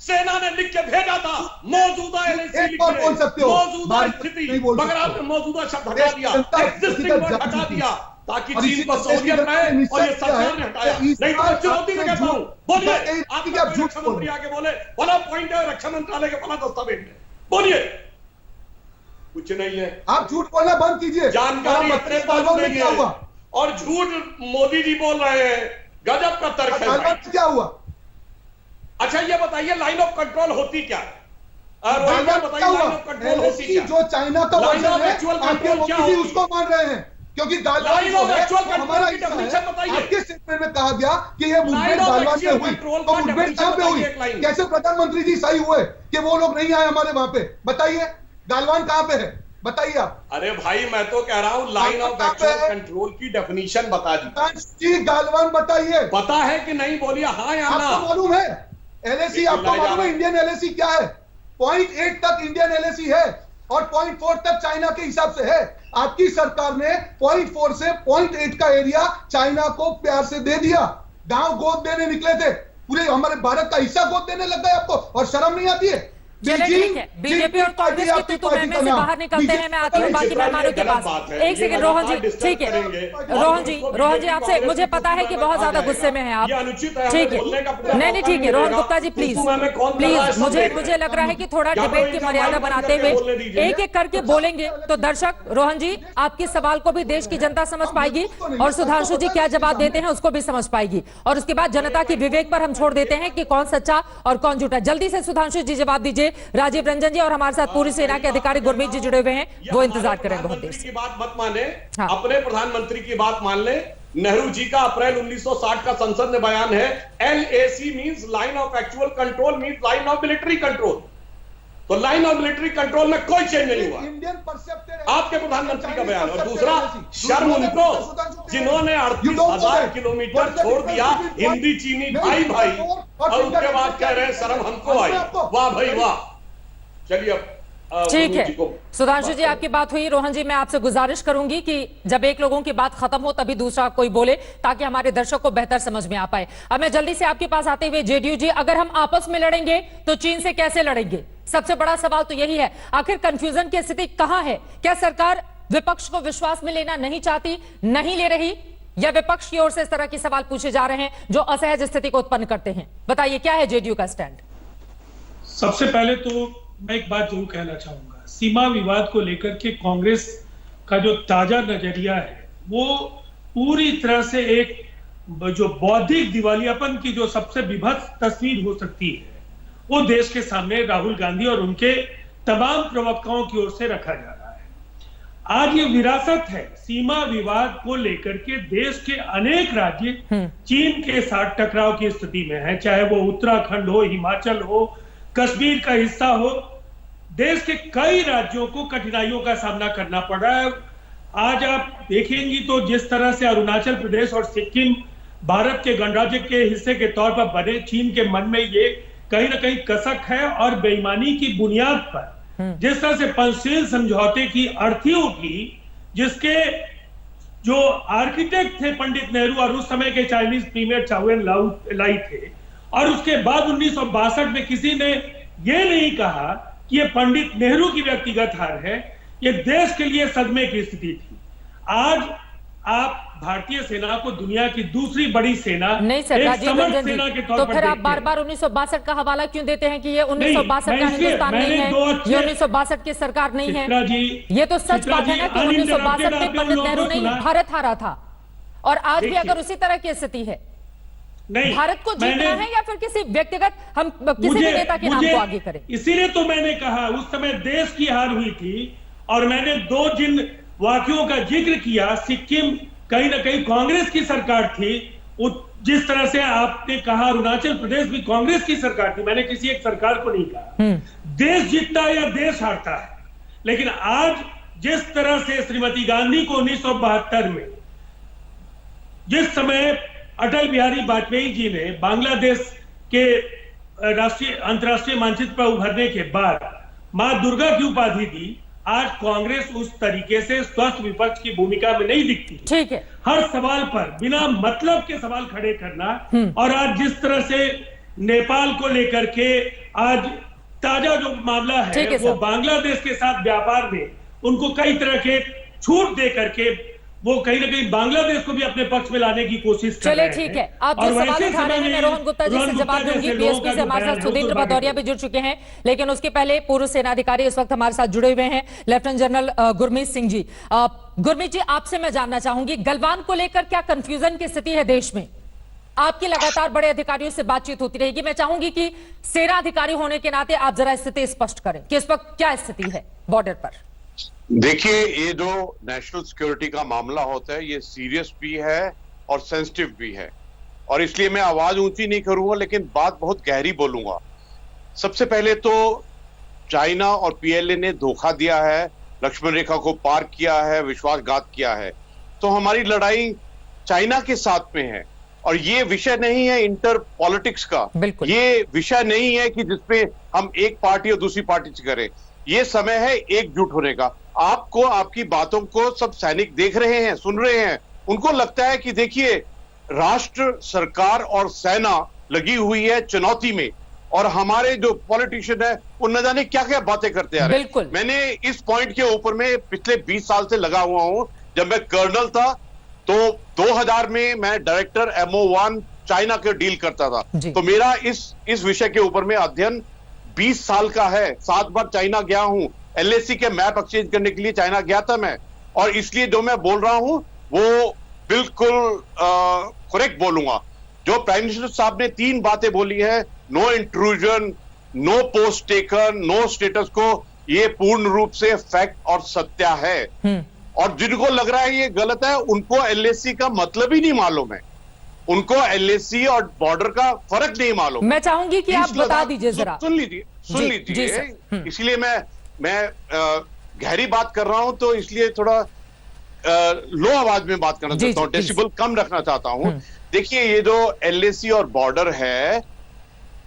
सेना ने लिख के भेजा था मौजूदा एलएसी लिख के, मौजूदा स्थिति, मगर आपने मौजूदा शब्द हटा दिया, एग्जिस्टिंग वर्ड हटा दिया ताकि चीन को सहूलियत रहे, और ये सरकार ने हटाया। नहीं तो मैं चुनौती में कहता हूं, बोलिए। आपका रक्षा मंत्री आगे बोले फला पॉइंट है रक्षा मंत्रालय के फला दस्तावेज में, बोलिए। कुछ नहीं है। आप झूठ बोलना बंद कीजिए। जानकारी अपने पास नहीं है और झूठ मोदी जी बोल रहे हैं। गजब का तर्क है। क्या हुआ? अच्छा ये बताइए लाइन ऑफ कंट्रोल होती क्या है? बताइए लाइन ऑफ कंट्रोल होती क्या? जो चाइना का लाइन ऑफ एक्चुअल कंट्रोल क्या होती है? उसको मान रहे हैं क्योंकि लाइन ऑफ एक्चुअल कंट्रोल की डेफिनेशन बताइए। आपके स्टेटमेंट में कहा गया कि ये मुठभेड़ गालवान में हुई, तो मुठभेड़ कहां पे हुई? कैसे प्रधानमंत्री जी सही हुए कि वो लोग नहीं आए हमारे वहां पे? बताइए गालवान कहां पे है, बताइए आप। अरे भाई मैं तो कह रहा हूं लाइन ऑफ एक्चुअल कंट्रोल की डेफिनेशन बता दी। गालवान बताइए। पता है कि नहीं, बोलिए हाँ या ना। आपको मालूम है एलएसी? आपको मालूम है इंडियन एलएसी क्या है? 0.8 तक इंडियन एलएसी है और 0.4 तक चाइना के हिसाब से है। आपकी सरकार ने 0.4 से 0.8 का एरिया चाइना को प्यार से दे दिया। गांव गोद देने निकले थे, पूरे हमारे भारत का हिस्सा गोद देने लग गए आपको, और शर्म नहीं आती है? चलिए ठीक है, बीजेपी और कांग्रेस की तू मैं से बाहर निकलते हैं। मैं आती हूँ बाकी मेहमानों के पास। एक सेकंड रोहन जी, ठीक है रोहन जी आपसे मुझे पता है कि बहुत ज्यादा गुस्से में हैं आप, ठीक है। नहीं ठीक है रोहन गुप्ता जी, प्लीज मुझे लग रहा है कि थोड़ा डिबेट की मर्यादा बनाते हुए एक एक करके बोलेंगे तो दर्शक, रोहन जी आपके सवाल को भी देश की जनता समझ पाएगी और सुधांशु जी क्या जवाब देते हैं उसको भी समझ पाएगी, और उसके बाद जनता की विवेक पर हम छोड़ देते हैं कि कौन सच्चा और कौन झूठा। जल्दी से सुधांशु जी जवाब दीजिए। राजीव रंजन जी और हमारे साथ पूरी सेना के अधिकारी गुरमीत जी जुड़े हुए हैं, वो इंतजार करेंगे बहुत देर से। की बात मत माने, अपने प्रधानमंत्री की बात मान ले। नेहरू जी का अप्रैल 1960 का संसद में बयान है, LAC means line of actual control means line of military control. तो लाइन ऑफ मिलिट्री कंट्रोल में कोई चेंज नहीं हुआ। आपके प्रधानमंत्री का बयान। और दूसरा, शर्म उनको जिन्होंने 38,000 किलोमीटर छोड़ दिया हिंदी चीनी भाई और उसके बाद कह रहे हैं शर्म हमको आई। वाह भाई वाह। चलिए अब ठीक है सुधांशु जी आपकी बात हुई। रोहन जी मैं आपसे गुजारिश करूंगी कि जब एक लोगों की बात खत्म हो तभी दूसरा कोई बोले, ताकि हमारे दर्शक को बेहतर समझ में आ पाए। अब मैं जल्दी से आपके पास आते हुए जेडीयू जी, अगर हम आपस में लड़ेंगे तो चीन से कैसे लड़ेंगे? सबसे बड़ा सवाल तो यही है, आखिर कंफ्यूजन की स्थिति कहां है? क्या सरकार विपक्ष को विश्वास में लेना नहीं चाहती, नहीं ले रही, या विपक्ष की ओर से इस तरह के सवाल पूछे जा रहे हैं जो असहज स्थिति को उत्पन्न करते हैं? बताइए, क्या है जेडीयू का स्टैंड? सबसे पहले तो मैं एक बात जरूर कहना चाहूंगा, सीमा विवाद को लेकर के कांग्रेस का जो ताजा नजरिया है वो पूरी तरह से एक जो बौद्धिक दिवालियापन की जो सबसे विभत्स तस्वीर हो सकती है वो देश के सामने राहुल गांधी और उनके तमाम प्रवक्ताओं की ओर से रखा जा रहा है। आज ये विरासत है, सीमा विवाद को लेकर के देश के अनेक राज्य चीन के साथ टकराव की स्थिति में है, चाहे वो उत्तराखंड हो, हिमाचल हो, कश्मीर का हिस्सा हो। देश के कई राज्यों को कठिनाइयों का सामना करना पड़ रहा है। आज आप देखेंगी तो जिस तरह से अरुणाचल प्रदेश और सिक्किम भारत के गणराज्य के हिस्से के तौर पर बने, चीन के मन में ये कहीं ना कहीं कसक है और बेईमानी की बुनियाद पर जिस तरह से पंचशील समझौते की अर्थी उठी, जिसके जो आर्किटेक्ट थे पंडित नेहरू और उस समय के चाइनीज प्रीमियर चाउ एन लाई थे, और उसके बाद 1962 में किसी ने यह नहीं कहा कि यह पंडित नेहरू की व्यक्तिगत हार है, यह देश के लिए सदमे की स्थिति थी। आज आप भारतीय सेना को दुनिया की दूसरी बड़ी सेना, नहीं सर, राजीव रंजन जी, तो फिर आप बार बार 1962 का हवाला क्यों देते हैं कि ये 1962 का हिंदुस्तान नहीं है, ये 1962 की सरकार नहीं है? ये तो सच बात है ना कि 1962 में पंडित नेहरू नहीं, भारत हारा था, और आज भी अगर उसी तरह की स्थिति है, भारत को जीतना है या फिर किसी व्यक्तिगत हम किसी भी नेता के नाम को आगे करें? इसीलिए तो मैंने कहा उस समय देश की हार हुई थी, और मैंने दो जिन वाक्यों का जिक्र किया, सिक्किम कहीं ना कहीं कांग्रेस की सरकार थी, जिस तरह से आपने कहा अरुणाचल प्रदेश भी कांग्रेस की सरकार थी, मैंने किसी एक सरकार को नहीं कहा। देश जीतता है या देश हारता है, लेकिन आज जिस तरह से श्रीमती गांधी को 1972 में जिस समय अटल बिहारी वाजपेयी जी ने बांग्लादेश के अंतरराष्ट्रीय मानचित्र पर उभरने के बाद मां दुर्गा की उपाधि दी, आज कांग्रेस उस तरीके से स्वस्थ विपक्ष की भूमिका में नहीं दिखती। ठीक है, हर सवाल पर बिना मतलब के सवाल खड़े करना, और आज जिस तरह से नेपाल को लेकर के आज ताजा जो मामला है वो बांग्लादेश के साथ व्यापार में उनको कई तरह के छूट दे करके वो कहीं ना कहीं बांग्लादेश को भी अपने पक्ष में लाने की कोशिश कर रहे हैं। चलिए ठीक है, आप जो सवाल उठा रहे हैं मैं रोहन गुप्ता जी से जवाब दूंगी। बीएसपी से हमारे साथ सुधींद्र भदौरिया भी जुड़ चुके हैं, लेकिन उसके पहले पूर्व सेनाधिकारी इस वक्त हमारे साथ जुड़े हुए हैं, लेफ्टिनेंट जनरल गुरमीत सिंह जी। गुरमीत जी, आपसे मैं जानना चाहूंगी, गलवान को लेकर क्या कंफ्यूजन की स्थिति है देश में? आपकी लगातार बड़े अधिकारियों से बातचीत होती रहेगी, मैं चाहूंगी कि सेना अधिकारी होने के नाते आप जरा स्थिति स्पष्ट करें कि इस वक्त क्या स्थिति है बॉर्डर पर। देखिए, ये जो नेशनल सिक्योरिटी का मामला होता है ये सीरियस भी है और सेंसिटिव भी है, और इसलिए मैं आवाज ऊंची नहीं करूंगा लेकिन बात बहुत गहरी बोलूंगा। सबसे पहले तो चाइना और पीएलए ने धोखा दिया है, लक्ष्मण रेखा को पार किया है, विश्वासघात किया है, तो हमारी लड़ाई चाइना के साथ में है। और ये विषय नहीं है इंटर पॉलिटिक्स का, ये विषय नहीं है कि जिसपे हम एक पार्टी और दूसरी पार्टी से करें, ये समय है एकजुट होने का। आपको आपकी बातों को सब सैनिक देख रहे हैं, सुन रहे हैं, उनको लगता है कि देखिए राष्ट्र, सरकार और सेना लगी हुई है चुनौती में, और हमारे जो पॉलिटिशियन है वो न जाने क्या क्या बातें करते आ रहे हैं। मैंने इस पॉइंट के ऊपर में पिछले 20 साल से लगा हुआ हूं। जब मैं कर्नल था तो 2000 में मैं डायरेक्टर MO1 चाइना के डील करता था, तो मेरा इस विषय के ऊपर में अध्ययन 20 साल का है। 7 बार चाइना गया हूं, LAC के मैप एक्सचेंज करने के लिए चाइना गया था मैं, और इसलिए जो मैं बोल रहा हूं वो बिल्कुल करेक्ट बोलूंगा। जो प्राइम मिनिस्टर साहब ने 3 बातें बोली है, no intrusion, no post taken, no status quo, ये पूर्ण रूप से फैक्ट और सत्य है। और जिनको लग रहा है ये गलत है, उनको LAC का मतलब ही नहीं मालूम है, उनको LAC और बॉर्डर का फर्क नहीं मालूम। मैं चाहूंगी कि आप बता दीजिए जरा। सुन लीजिए, इसलिए मैं गहरी बात कर रहा हूं, तो इसलिए थोड़ा लो आवाज में बात करना चाहता हूं, डेसिबल कम रखना चाहता हूं। देखिए, ये जो LAC और बॉर्डर है,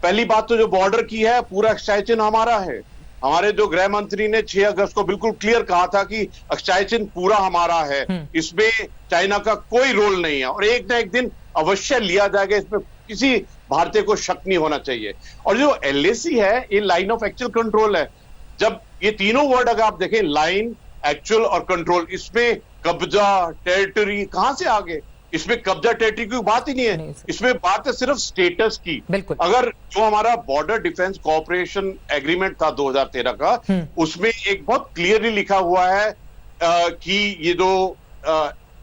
पहली बात तो जो बॉर्डर की है, पूरा एक्सटेंशन हमारा है। हमारे जो गृह मंत्री ने 6 अगस्त को बिल्कुल क्लियर कहा था कि एक्सटेंशन पूरा हमारा है, इसमें चाइना का कोई रोल नहीं है, और एक ना एक दिन अवश्य लिया जाएगा, इसमें किसी भारतीय को शक नहीं होना चाहिए। और जो एलएसी है ये लाइन ऑफ एक्चुअल कंट्रोल है। जब ये तीनों वर्ड अगर आप देखें, लाइन, एक्चुअल और कंट्रोल, इसमें कब्जा, टेरिटरी कहां से आ गए? इसमें कब्जा टेरिटरी की बात ही नहीं है, इसमें बात है सिर्फ स्टेटस की। अगर जो हमारा बॉर्डर डिफेंस कोऑपरेशन एग्रीमेंट था 2013 का, उसमें एक बहुत क्लियरली लिखा हुआ है कि ये जो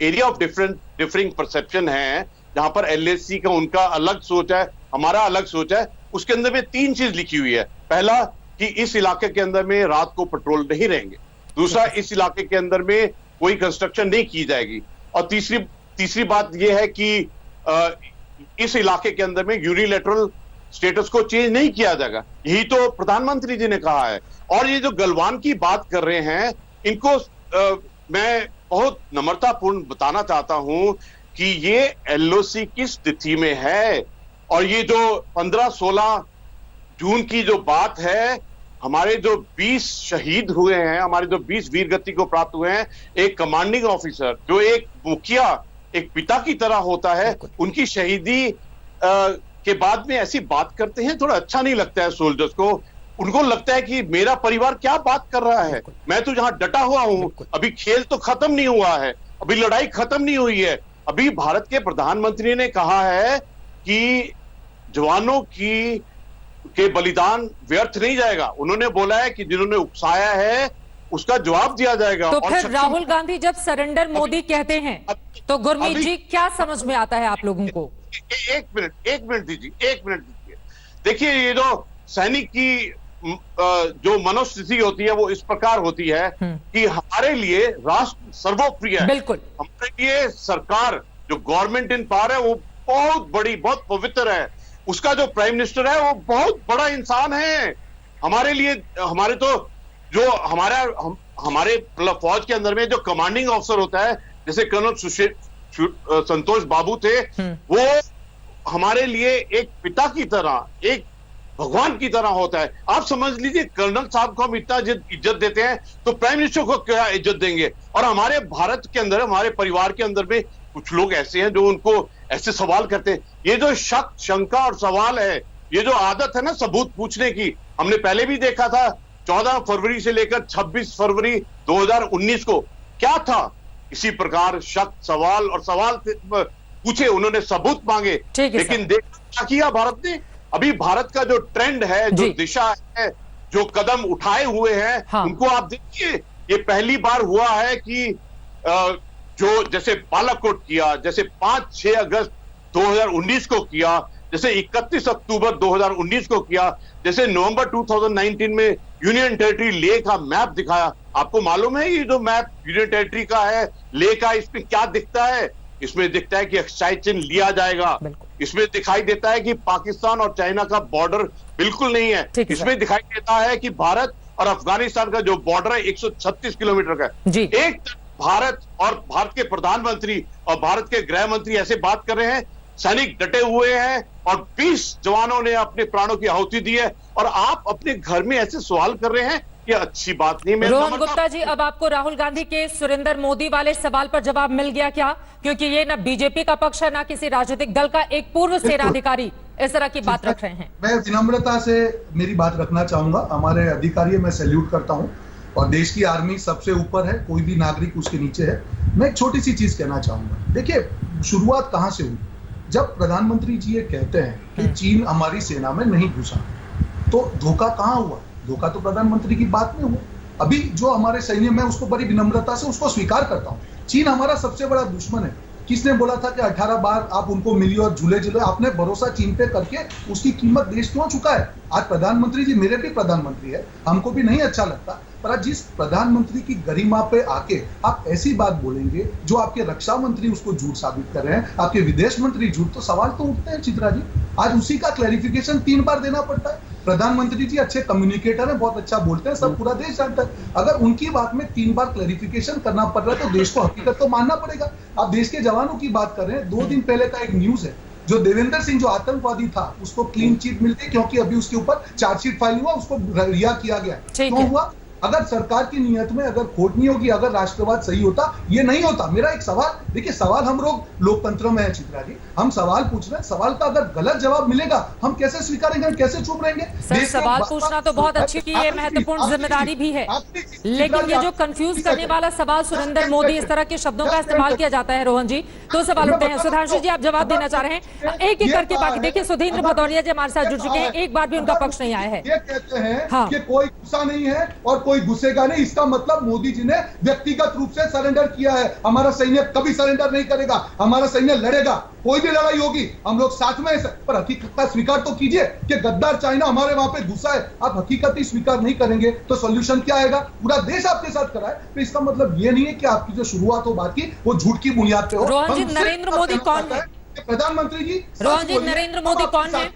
एरिया ऑफ डिफरिंग परसेप्शन है, जहां पर एलएसी का उनका अलग सोच है, हमारा अलग सोच है, उसके अंदर में 3 चीज लिखी हुई है। पहला कि इस इलाके के अंदर में रात को पेट्रोल नहीं रहेंगे, दूसरा इस इलाके के अंदर में कोई कंस्ट्रक्शन नहीं की जाएगी, और तीसरी बात यह है कि इस इलाके के अंदर में यूनिलैटरल स्टेटस को चेंज नहीं किया जाएगा। यही तो प्रधानमंत्री जी ने कहा है। और ये जो गलवान की बात कर रहे हैं, इनको मैं बहुत नम्रतापूर्ण बताना चाहता हूं कि ये एलओसी किस स्थिति में है। और ये जो 15-16 जून की जो बात है, हमारे जो 20 शहीद हुए हैं, हमारे जो 20 वीर गति को प्राप्त हुए हैं, एक कमांडिंग ऑफिसर जो एक मुखिया, एक पिता की तरह होता है, उनकी शहीदी के बाद में ऐसी बात करते हैं, थोड़ा अच्छा नहीं लगता है सोल्जर्स को। उनको लगता है कि मेरा परिवार क्या बात कर रहा है, मैं तो जहां डटा हुआ हूं, अभी खेल तो खत्म नहीं हुआ है, अभी लड़ाई खत्म नहीं हुई है। अभी भारत के प्रधानमंत्री ने कहा है कि जवानों के बलिदान व्यर्थ नहीं जाएगा। उन्होंने बोला है कि जिन्होंने उकसाया है उसका जवाब दिया जाएगा। तो फिर राहुल गांधी जब सरेंडर मोदी कहते हैं तो गुरमीत जी क्या समझ में आता है आप लोगों को? एक मिनट दीजिए। देखिए, ये जो सैनिक की जो मनोस्थिति होती है वो इस प्रकार होती है कि हमारे लिए राष्ट्र सर्वोप्रिय है। बिल्कुल। हमारे लिए सरकार, जो गवर्नमेंट इन पावर है, वो बहुत बड़ी, बहुत पवित्र है। उसका जो प्राइम मिनिस्टर है वो बहुत बड़ा इंसान है। हमारे लिए, हमारे तो जो हमारे फौज के अंदर में जो कमांडिंग ऑफिसर होता है, जैसे कर्नल संतोष बाबू थे, वो हमारे लिए एक पिता की तरह, एक भगवान की तरह होता है। आप समझ लीजिए, कर्नल साहब को हम इतना इज्जत देते हैं तो प्राइम मिनिस्टर को क्या इज्जत देंगे? और हमारे भारत के अंदर, हमारे परिवार के अंदर में कुछ लोग ऐसे हैं जो उनको ऐसे सवाल करते हैं। ये जो शक, शंका और सवाल है, ये जो आदत है ना सबूत पूछने की, हमने पहले भी देखा था 14 फरवरी से लेकर 26 फरवरी 2019 को क्या था। इसी प्रकार शक, सवाल और सवाल पूछे, उन्होंने सबूत मांगे, लेकिन देखा क्या किया भारत ने? अभी भारत का जो ट्रेंड है, जो दिशा है, जो कदम उठाए हुए हैं, उनको आप देखिए। ये पहली बार हुआ है कि जो जैसे बालाकोट किया, जैसे 5-6 अगस्त 2019 को किया, जैसे 31 अक्टूबर 2019 को किया, जैसे नवंबर 2019 में यूनियन टेरिटरी ले का मैप दिखाया। आपको मालूम है ये जो मैप यूनियन टेरिटरी का है, ले का, इसमें क्या दिखता है? इसमें दिखता है कि अक्षय चिन्ह लिया जाएगा। इसमें दिखाई देता है कि पाकिस्तान और चाइना का बॉर्डर बिल्कुल नहीं है। इसमें दिखाई देता है कि भारत और अफगानिस्तान का जो बॉर्डर है 136 किलोमीटर का है। एक भारत और भारत के प्रधानमंत्री और भारत के गृह मंत्री ऐसे बात कर रहे हैं, सैनिक डटे हुए हैं और 20 जवानों ने अपने प्राणों की आहुति दी है, और आप अपने घर में ऐसे सवाल कर रहे हैं, ये अच्छी बात नहीं। रोहन गुप्ता जी, अब आपको राहुल गांधी के सुरेंद्र मोदी वाले सवाल पर जवाब मिल गया क्या? क्योंकि ये ना बीजेपी का पक्ष है, ना किसी राजनीतिक दल का, एक पूर्व सेना अधिकारी इस तरह की बात रख रहे हैं। मैं विनम्रता से मेरी बात रखना चाहूंगा। हमारे अधिकारी मैं सैल्यूट करता हूं, और देश की आर्मी सबसे ऊपर है, कोई भी नागरिक उसके नीचे है। मैं एक छोटी सी चीज कहना चाहूंगा। देखिए, शुरुआत कहां से हुई? जब प्रधानमंत्री जी ये कहते हैं कि चीन हमारी सेना में नहीं घुसा, तो धोखा कहां हुआ? धोखा तो प्रधानमंत्री की बात में हुआ। अभी जो हमारे सैन्य, मैं उसको बड़ी विनम्रता से उसको स्वीकार करता हूं, चीन हमारा सबसे बड़ा दुश्मन है। किसने बोला था कि 18 बार आप उनको मिलिए और झूले झूले? आपने भरोसा चीन पे करके उसकी कीमत देश क्यों चुका है? आज प्रधानमंत्री जी, मेरे भी प्रधानमंत्री है, हमको भी नहीं अच्छा लगता, पर आज जिस प्रधानमंत्री की गरिमा पे आके आप ऐसी बात बोलेंगे जो आपके रक्षा मंत्री उसको झूठ साबित कर रहे हैं, आपके विदेश मंत्री झूठ, तो सवाल तो उठते हैं चित्रा जी। आज उसी का क्लैरिफिकेशन 3 बार देना पड़ता है। प्रधानमंत्री जी अच्छे कम्युनिकेटर हैं, बहुत अच्छा बोलते हैं, सब पूरा देश जानता है। अगर उनकी बात में 3 बार क्लैरिफिकेशन करना पड़ रहा है तो देश को हकीकत तो मानना पड़ेगा। आप देश के जवानों की बात कर रहे हैं। 2 दिन पहले का एक न्यूज है, जो देवेंद्र सिंह जो आतंकवादी था उसको क्लीन चिट मिलती, क्योंकि अभी उसके ऊपर चार्जशीट फाइल हुआ, उसको रिहा किया गया। क्यों हुआ? अगर सरकार की नीयत में अगर खोट नहीं होगी, अगर राष्ट्रवाद सही होता, ये नहीं होता। मेरा एक सवाल, देखिए सवाल हम लोग लोकतंत्र में है चित्रा जी, हम सवाल पूछ रहे हैं, सवाल का अगर गलत जवाब मिलेगा हम कैसे स्वीकारेंगे, हम कैसे चुप रहेंगे? सर सवाल पूछना तो बहुत अच्छी की है, महत्वपूर्ण जिम्मेदारी भी है, लेकिन ये जो कंफ्यूज करने वाला सवाल सुरेंद्र मोदी इस तरह के शब्दों का इस्तेमाल किया जाता है रोहन जी, तो सवाल उठते हैं। सुधांशु जी आप जवाब देना चाह रहे हैं, एक एक करके बाकी देखिए सुधींद्र भदौरिया जी हमारे साथ जुड़ चुके हैं, एक बार भी उनका पक्ष नहीं आया है। ये कहते हैं कि कोई गुस्सा नहीं है और कोई गुस्सेगा नहीं, इसका मतलब मोदी जी ने व्यक्तिगत रूप से सरेंडर किया है। हमारा सैन्य कभी सरेंडर नहीं करेगा, हमारा सैन्य लड़ेगा, कोई भी लड़ाई होगी हम लोग साथ में हैं। पर हकीकत का स्वीकार तो कीजिए कि गद्दार चाइना हमारे वहां पे घुसा है। आप हकीकत ही स्वीकार नहीं करेंगे तो सॉल्यूशन क्या आएगा? पूरा देश आपके साथ खड़ा है, तो इसका मतलब ये नहीं है कि आपकी जो शुरुआत हो बात की वो झूठ की बुनियाद पे हो। रोहन जी नरेंद्र मोदी कौन है? प्रधानमंत्री जी रोहन जी नरेंद्र मोदी कौन है?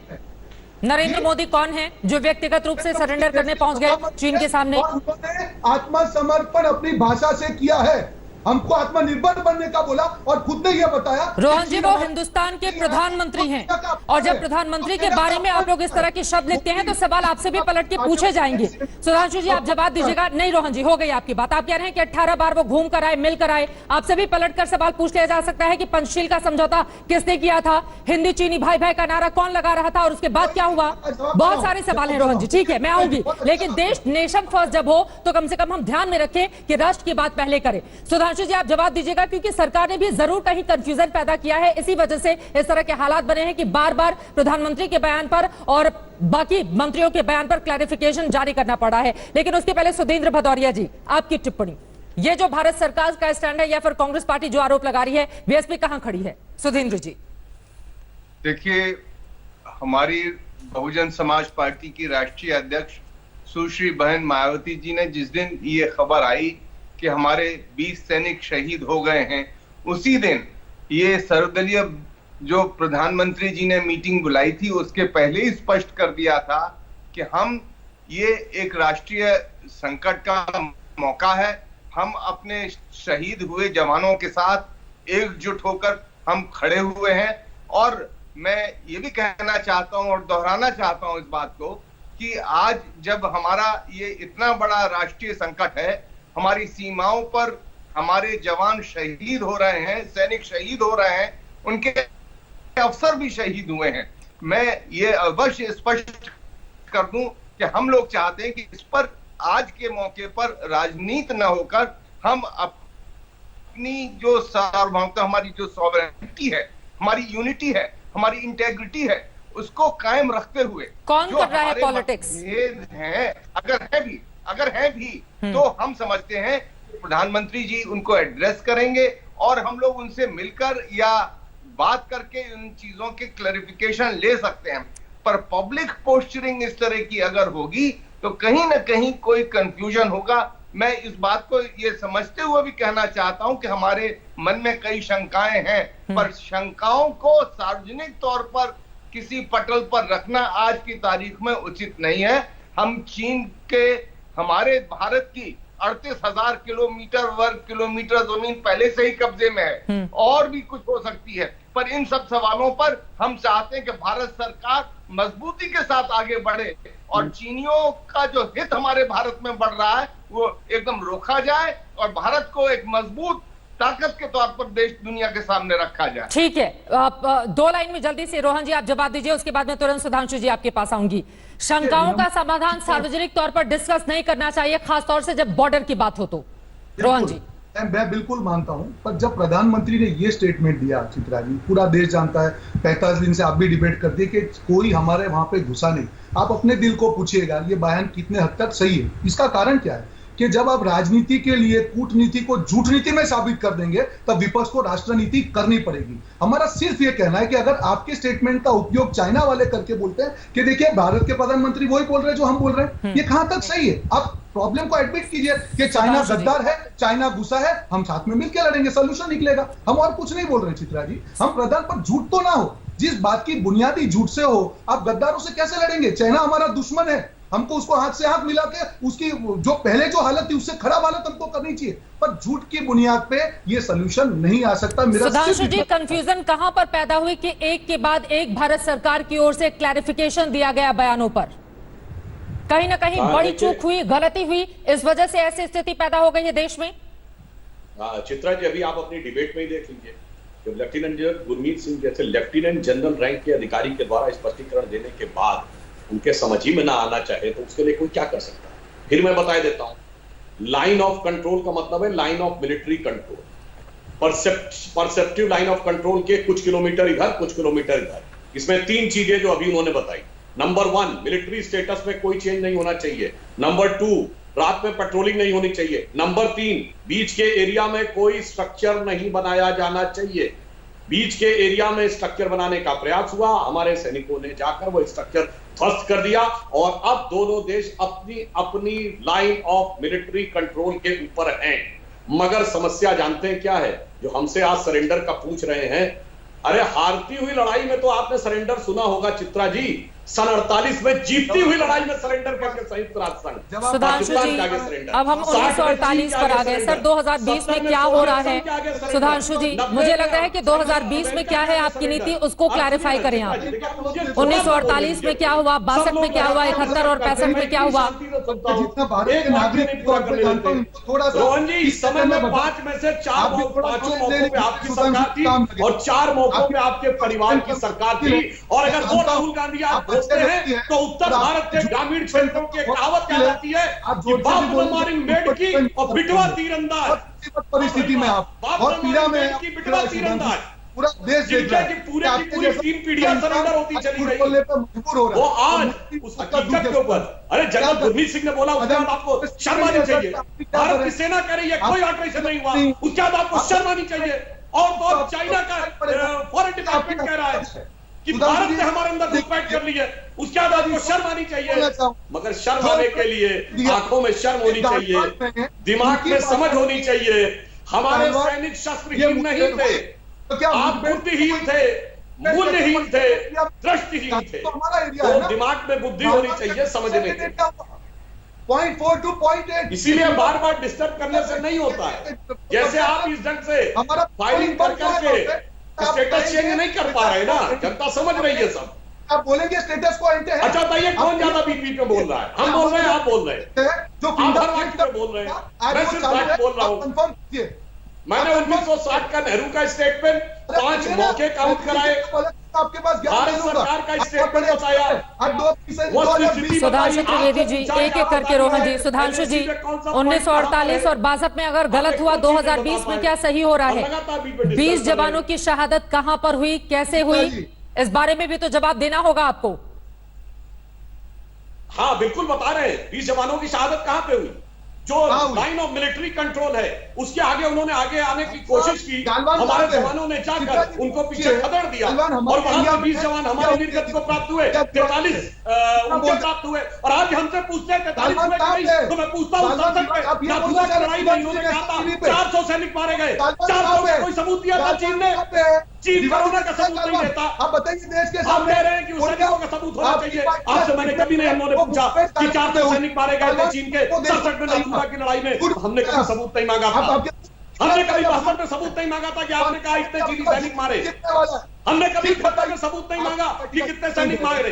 नरेंद्र मोदी कौन है जो व्यक्तिगत रूप से सरेंडर करने पहुंच गए चीन के सामने? उन्होंने आत्मसमर्पण अपनी भाषा से किया है, हमको आत्मनिर्भर बनने का बोला और खुद ने यह बताया। रोहन जी वो हिंदुस्तान के प्रधानमंत्री हैं और जब प्रधानमंत्री के बारे में आप लोग इस तरह के शब्द लिखते हैं तो सवाल आपसे भी पलट के पूछे जाएंगे। सुधांशु जी आप जवाब दीजिएगा। नहीं रोहन जी हो गई आपकी बात, आप कह रहे हैं कि 18 बार वो घूम कर आए, मिल कर आए, आपसे भी पलट कर सवाल पूछ लिया जा सकता है कि पंचशील का समझौता किसने किया था, हिंदी चीनी भाई भाई का नारा कौन लगा रहा था और उसके बाद क्या हुआ? बहुत सारे सवाल हैं रोहन जी, ठीक है मैं आऊंगी, लेकिन देश नेशन फर्स्ट जब हो तो कम से कम हम ध्यान में रखें कि राष्ट्र की बात पहले करें। सुधांशु जी आप जवाब दीजिएगा, क्योंकि सरकार ने भी जरूर कहीं कंफ्यूजन पैदा किया है, इसी वजह से इस तरह के हालात बने हैं कि बार बार प्रधानमंत्री के बयान पर और बाकी मंत्रियों के बयान पर क्लैरिफिकेशन जारी करना पड़ा है। लेकिन उसके पहले सुधींद्र भदौरिया जी आपकी टिप्पणी, ये जो भारत सरकार का स्टैंड है या फिर कांग्रेस पार्टी जो आरोप लगा रही है बीएसपी कहां खड़ी है? सुधींद्र जी देखिए, हमारी बहुजन समाज पार्टी की राष्ट्रीय अध्यक्ष सुश्री बहन मायावती जी ने जिस दिन ये खबर आई कि हमारे 20 सैनिक शहीद हो गए हैं, उसी दिन ये सर्वदलीय जो प्रधानमंत्री जी ने मीटिंग बुलाई थी उसके पहले ही स्पष्ट कर दिया था कि हम ये एक राष्ट्रीय संकट का मौका है, हम अपने शहीद हुए जवानों के साथ एकजुट होकर हम खड़े हुए हैं। और मैं ये भी कहना चाहता हूं और दोहराना चाहता हूं इस बात को कि आज जब हमारा ये इतना बड़ा राष्ट्रीय संकट है, हमारी सीमाओं पर हमारे जवान शहीद हो रहे हैं, सैनिक शहीद हो रहे हैं, उनके अफसर भी शहीद हुए हैं, मैं ये अवश्य स्पष्ट कर दूं कि हम लोग चाहते हैं कि इस पर आज के मौके पर राजनीति न होकर हम अपनी जो सार्वभौमिकता, हमारी जो सॉवरेनिटी है, हमारी यूनिटी है, हमारी इंटेग्रिटी है, उसको कायम रखते हुए कौन कर रहा है पॉलिटिक्स है, अगर है भी तो हम समझते हैं प्रधानमंत्री जी उनको एड्रेस करेंगे और हम लोग उनसे मिलकर या बात करके इन चीजों के क्लैरिफिकेशन ले सकते हैं। पर पब्लिक पोस्चरिंग इस तरह की अगर होगी तो कहीं ना कहीं कोई कंफ्यूजन होगा। मैं इस बात को ये समझते हुए भी कहना चाहता हूं कि हमारे मन में कई शंकाएं हैं, पर शंकाओं को सार्वजनिक तौर पर किसी पटल पर रखना आज की तारीख में उचित नहीं है। हम चीन के हमारे भारत की 38,000 वर्ग किलोमीटर जमीन पहले से ही कब्जे में है और भी कुछ हो सकती है, पर इन सब सवालों पर हम चाहते हैं कि भारत सरकार मजबूती के साथ आगे बढ़े और चीनियों का जो हित हमारे भारत में बढ़ रहा है वो एकदम रोका जाए और भारत को एक मजबूत ताकत के तौर पर देश दुनिया के सामने रखा जाए। ठीक है, आप 2 लाइन में जल्दी से रोहन जी आप जवाब दीजिए, उसके बाद में तुरंत सुधांशु जी आपके पास आऊंगी। शंकाओं का समाधान सार्वजनिक तौर पर डिस्कस नहीं करना चाहिए, खासतौर से जब बॉर्डर की बात हो तो। रोहन जी मैं बिल्कुल मानता हूं, पर जब प्रधानमंत्री ने ये स्टेटमेंट दिया चित्रा जी, पूरा देश जानता है, 45 दिन से आप भी डिबेट करते हैं कि कोई हमारे वहां पे घुसा नहीं। आप अपने दिल को पूछिएगा ये बयान कितने हद तक सही है। इसका कारण क्या है कि जब आप राजनीति के लिए कूटनीति को झूठ नीति में साबित कर देंगे तब विपक्ष को राष्ट्रनीति करनी पड़ेगी। हमारा सिर्फ ये कहना है कि अगर आपके स्टेटमेंट का उपयोग चाइना वाले करके बोलते हैं कि देखिए भारत के प्रधानमंत्री वही बोल रहे हैं जो हम बोल रहे हैं, ये कहां तक सही है? आप प्रॉब्लम को एडमिट कीजिए कि चाइना गद्दार है, चाइना गुस्सा है, हम साथ में मिलकर लड़ेंगे, सोल्यूशन निकलेगा। हम और कुछ नहीं बोल रहे चित्रा जी, हम प्रधान पर झूठ तो ना हो, जिस बात की बुनियादी झूठ से हो, आप गद्दारों से कैसे लड़ेंगे? चाइना हमारा दुश्मन है, हमको उसको हाथ से हाथ मिला के उसकी जो पहले जो हालत थी उससे खराब हालत हमको करनी चाहिए, पर झूठ की बुनियाद पे ये सॉल्यूशन नहीं आ सकता। मेरा सुधांशु जी कंफ्यूजन कहां पर पैदा हुई कि एक के बाद एक भारत सरकार की ओर से क्लैरिफिकेशन दिया गया बयानों पर? कहीं ना कहीं बड़ी चूक हुई, गलती हुई, इस वजह से ऐसी स्थिति पैदा हो गई है देश में। चित्रा जी, अभी आप अपनी डिबेट में ही देख लीजिए, जब लेफ्टिनेंट जनरल गुरमीत सिंह जैसे लेफ्टिनेंट जनरल रैंक के अधिकारी के द्वारा स्पष्टीकरण देने के बाद उनके समझ ही में ना आना चाहे तो उसके लिए कोई क्या कर सकता है। फिर मैं बता देता हूं, लाइन ऑफ कंट्रोल का मतलब है line of military control, perceptive line of control के कुछ किलोमीटर इधर कुछ किलोमीटर इधर। इसमें 3 चीजें जो अभी उन्होंने बताई। नंबर 1, मिलिट्री स्टेटस में कोई चेंज नहीं होना चाहिए। नंबर 2, रात में पेट्रोलिंग नहीं होनी चाहिए। नंबर 3, बीच के एरिया में कोई स्ट्रक्चर नहीं बनाया जाना चाहिए। बीच के एरिया में स्ट्रक्चर बनाने का प्रयास हुआ, हमारे सैनिकों ने जाकर वो स्ट्रक्चर ध्वस्त कर दिया और अब दोनों देश अपनी अपनी लाइन ऑफ मिलिट्री कंट्रोल के ऊपर हैं। मगर समस्या जानते हैं क्या है, जो हमसे आज सरेंडर का पूछ रहे हैं। अरे हारती हुई लड़ाई में तो आपने सरेंडर सुना होगा चित्रा जी, सन 48 में जीतती हुई लड़ाई में सरेंडर करके संयुक्त राष्ट्र संघ। सुधांशु जी, अब हम 1948 पर आ गए। सर 2020 में क्या हो रहा है? सुधांशु जी, मुझे लग रहा है कि 2020 में क्या है आपकी नीति, उसको क्लैरिफाई करें आप। 1948 में क्या हुआ, 62 में क्या हुआ, 71 और 65 में क्या हुआ? रोहन जी, इस समय में 5 में से 4 पांचों मौकों पे आपकी सरकार थी और 4 मौकों पे आपके परिवार की सरकार थी। और अगर वो राहुल गांधी आप बोलते हैं तो उत्तर भारत के ग्रामीण क्षेत्रों की कहावत क्या जाती है कि बाप न मारी मेड की और बिटवा तीरंदाज। परिस्थिति में आप बहुत पीड़ा में की बिटवा तीरंदाज पूरा देश देख रहा है की पूरी 3 पीढ़ियां सरेंडर होती चली गई, मजबूर हो रहा है। वो आज उस हकीकत के ऊपर, अरे जनरल गुरमीत सिंह ने बोला उसके बाद आपको शर्म आनी चाहिए। भारत की सेना कह रही है कोई ऑपरेशन नहीं हुआ, उसके बाद आपको शर्म आनी चाहिए। और तो चाइना का फॉरेन डिपार्टमेंट कह रहा है कि भारत ने हमारे अंदर घुसपैठ कर ली है, उसके बाद आपको शर्म आनी चाहिए। मगर शर्म आने के लिए आंखों में शर्म होनी चाहिए, दिमाग में समझ होनी चाहिए। हमारे सैनिक शस्त्रहीन नहीं थे, आप बुद्धिहीन थे, मूल्यहीन थे, दृष्टिहीन थे। तो दिमाग में बुद्धि होनी चाहिए, समझने की। 0.4 to 0.8 इसीलिए बार बार डिस्टर्ब करने से नहीं होता है। जैसे आप इस ढंग से फाइलिंग कर करके स्टेटस चेंज नहीं कर पा रहे ना, जनता समझ रही है सब। आप बोलेंगे स्टेटस को एंटे है। अच्छा बताइए कौन ज्यादा बीपी पे बोल रहा है? हम बोल रहे हैं, आप बोल रहे हैं, जो आप हर वाक्य पे बोल रहे हैं। मैं सिर्फ बात बोल रहा हूँ। कंफर्म कीजिए। मैंने 1960 का नेहरू का स्टेटमेंट 5 मौके काउंट कराए, आपके पास भारत सरकार का स्टेटमेंट बताया। सुधांशु त्रिवेदी जी, एक एक करके। रोहन जी, सुधांशु जी, 1948 और 62 में अगर गलत हुआ, 2020 में क्या सही हो रहा है? 20 जवानों की शहादत कहां पर हुई, कैसे हुई, इस बारे में भी तो जवाब देना होगा आपको। हाँ बिल्कुल बता रहे हैं, 20 जवानों की शहादत कहां पे हुई? जो लाइन ऑफ मिलिट्री कंट्रोल है उसके आगे उन्होंने आगे आने की कोशिश की, हमारे जवानों ने जाकर उनको पीछे खदेड़ दिया और वहां से 20 जवान हमारे वीरगति को प्राप्त हुए, 43 उनको प्राप्त हुए। और आज हमसे पूछते हैं 43 हुए नहीं, तो मैं पूछता हूँ संसद में, नाथुला की लड़ाई में इन्होंने कहा था 400 सैनिक मारे गए, 400 का कोई सबूत दिया था चीन ने? चीन कोरोना का सबूत नहीं देता। आप बताइए देश के आप कह रहे हैं कि उस सैनिकों का सबूत होना चाहिए। आपसे मैंने कभी नहीं, हमने पूछा कि 400 सैनिक मारे गए थे चीन के 67 में नाथुला की लड़ाई में, हमने कभी सबूत नहीं मांगा था। हमने कभी 62 में सबूत नहीं मांगा था कि आपने कहा इतने चीनी सैनिक मारे। हमने कभी 71 में सबूत नहीं मांगा कि कितने सैनिक मारे।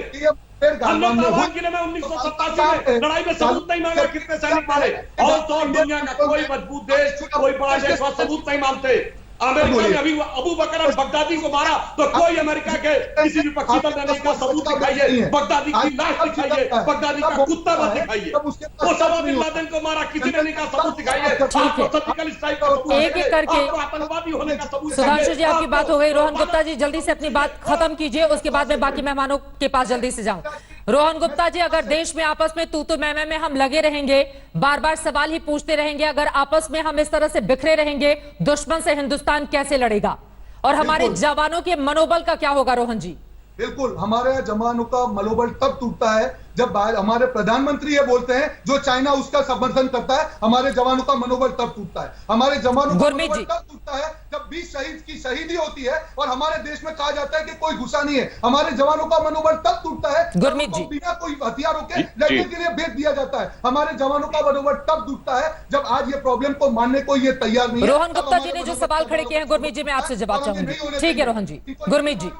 हमने ताइवान किले में 1987 में लड़ाई में सबूत नहीं मांगा कितने सैनिक मारे। और तो दुनिया का कोई मजबूत देश, कोई बड़ा देश वह सबूत नहीं मानते। अमेरिका ने अभी अबू बकर और बगदादी को मारा तो कोई अमेरिका के किसी विपक्षी दल ने नहीं कहा सबूत दिखाइए, बगदादी की लाश दिखाइए, बगदादी का कुत्ता मत दिखाइए। ओसामा बिन लादेन को मारा, किसी ने नहीं कहा सबूत दिखाइए। सर्जिकल स्ट्राइक का सबूत एक एक करके आतंकवादी होने का सबूत। सुधांशु जी, आपकी बात हो गई। रोहन गुप्ता जी, जल्दी से अपनी बात खत्म कीजिए, उसके बाद मैं बाकी मेहमानों के पास जल्दी से जाऊं। रोहन गुप्ता जी, अगर देश में आपस में तू मैं में हम लगे रहेंगे, बार बार सवाल ही पूछते रहेंगे, अगर आपस में हम इस तरह से बिखरे रहेंगे, दुश्मन से हिंदुस्तान कैसे लड़ेगा? और हमारे जवानों के मनोबल का क्या होगा? रोहन जी, बिल्कुल, हमारे जवानों का मनोबल तब टूटता है जब हमारे प्रधानमंत्री ये बोलते हैं जो चाइना उसका समर्थन करता है, हमारे जवानों का मनोबल तब टूटता है। हमारे जवानों का मनोबल तब टूटता है जब 20 शहीद की शहीदी होती है और हमारे देश में कहा जाता है कि कोई गुस्सा नहीं है। हमारे जवानों का मनोबल तब टूटता है जब बिना कोई हथियारों के लड़ने के लिए भेज दिया जाता है। हमारे जवानों का मनोबल तब टूटता है जब आज ये प्रॉब्लम को मानने को ये तैयार नहीं है। रोहन गुप्ता जी ने जो सवाल खड़े किए हैं, गुरमीत जी मैं आपसे जवाब चाहूंगी। ठीक है रोहन जी। गुरमीत जी।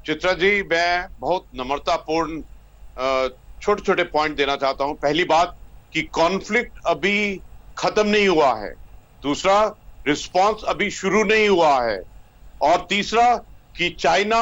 चित्रा जी, मैं बहुत नम्रतापूर्ण छोटे छोटे पॉइंट देना चाहता हूं। पहली बात कि कॉन्फ्लिक्ट अभी खत्म नहीं हुआ है, दूसरा रिस्पांस अभी शुरू नहीं हुआ है, और तीसरा कि China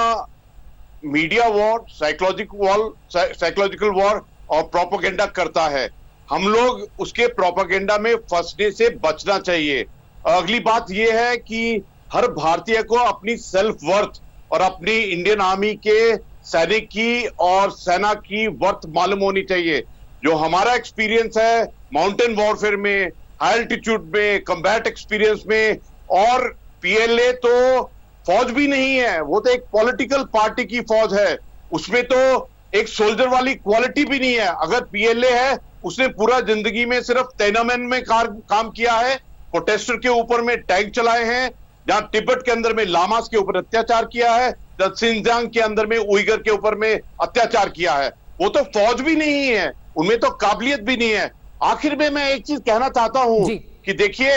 media war, psychological war और प्रोपेगेंडा करता है। हम लोग उसके प्रोपेगेंडा में फंसने से बचना चाहिए। अगली बात यह है कि हर भारतीय को अपनी सेल्फ वर्थ और अपनी इंडियन आर्मी के सैनिक की और सेना की वर्थ मालूम होनी चाहिए। जो हमारा एक्सपीरियंस है माउंटेन वॉरफेयर में, हाई एल्टीट्यूड में, कम्बैट एक्सपीरियंस में, और पीएलए तो फौज भी नहीं है, वो तो एक पॉलिटिकल पार्टी की फौज है, उसमें तो एक सोल्जर वाली क्वालिटी भी नहीं है। अगर पीएलए है, उसने पूरा जिंदगी में सिर्फ तेनामेन में काम किया है, प्रोटेस्टर के ऊपर में टैंक चलाए हैं, जहां तिब्बत के अंदर में लामास के ऊपर अत्याचार किया है, जहां सिंजांग के अंदर में उइगर के ऊपर में अत्याचार किया है। वो तो फौज भी नहीं है, उनमें तो काबिलियत भी नहीं है। आखिर में मैं एक चीज कहना चाहता हूं कि देखिए,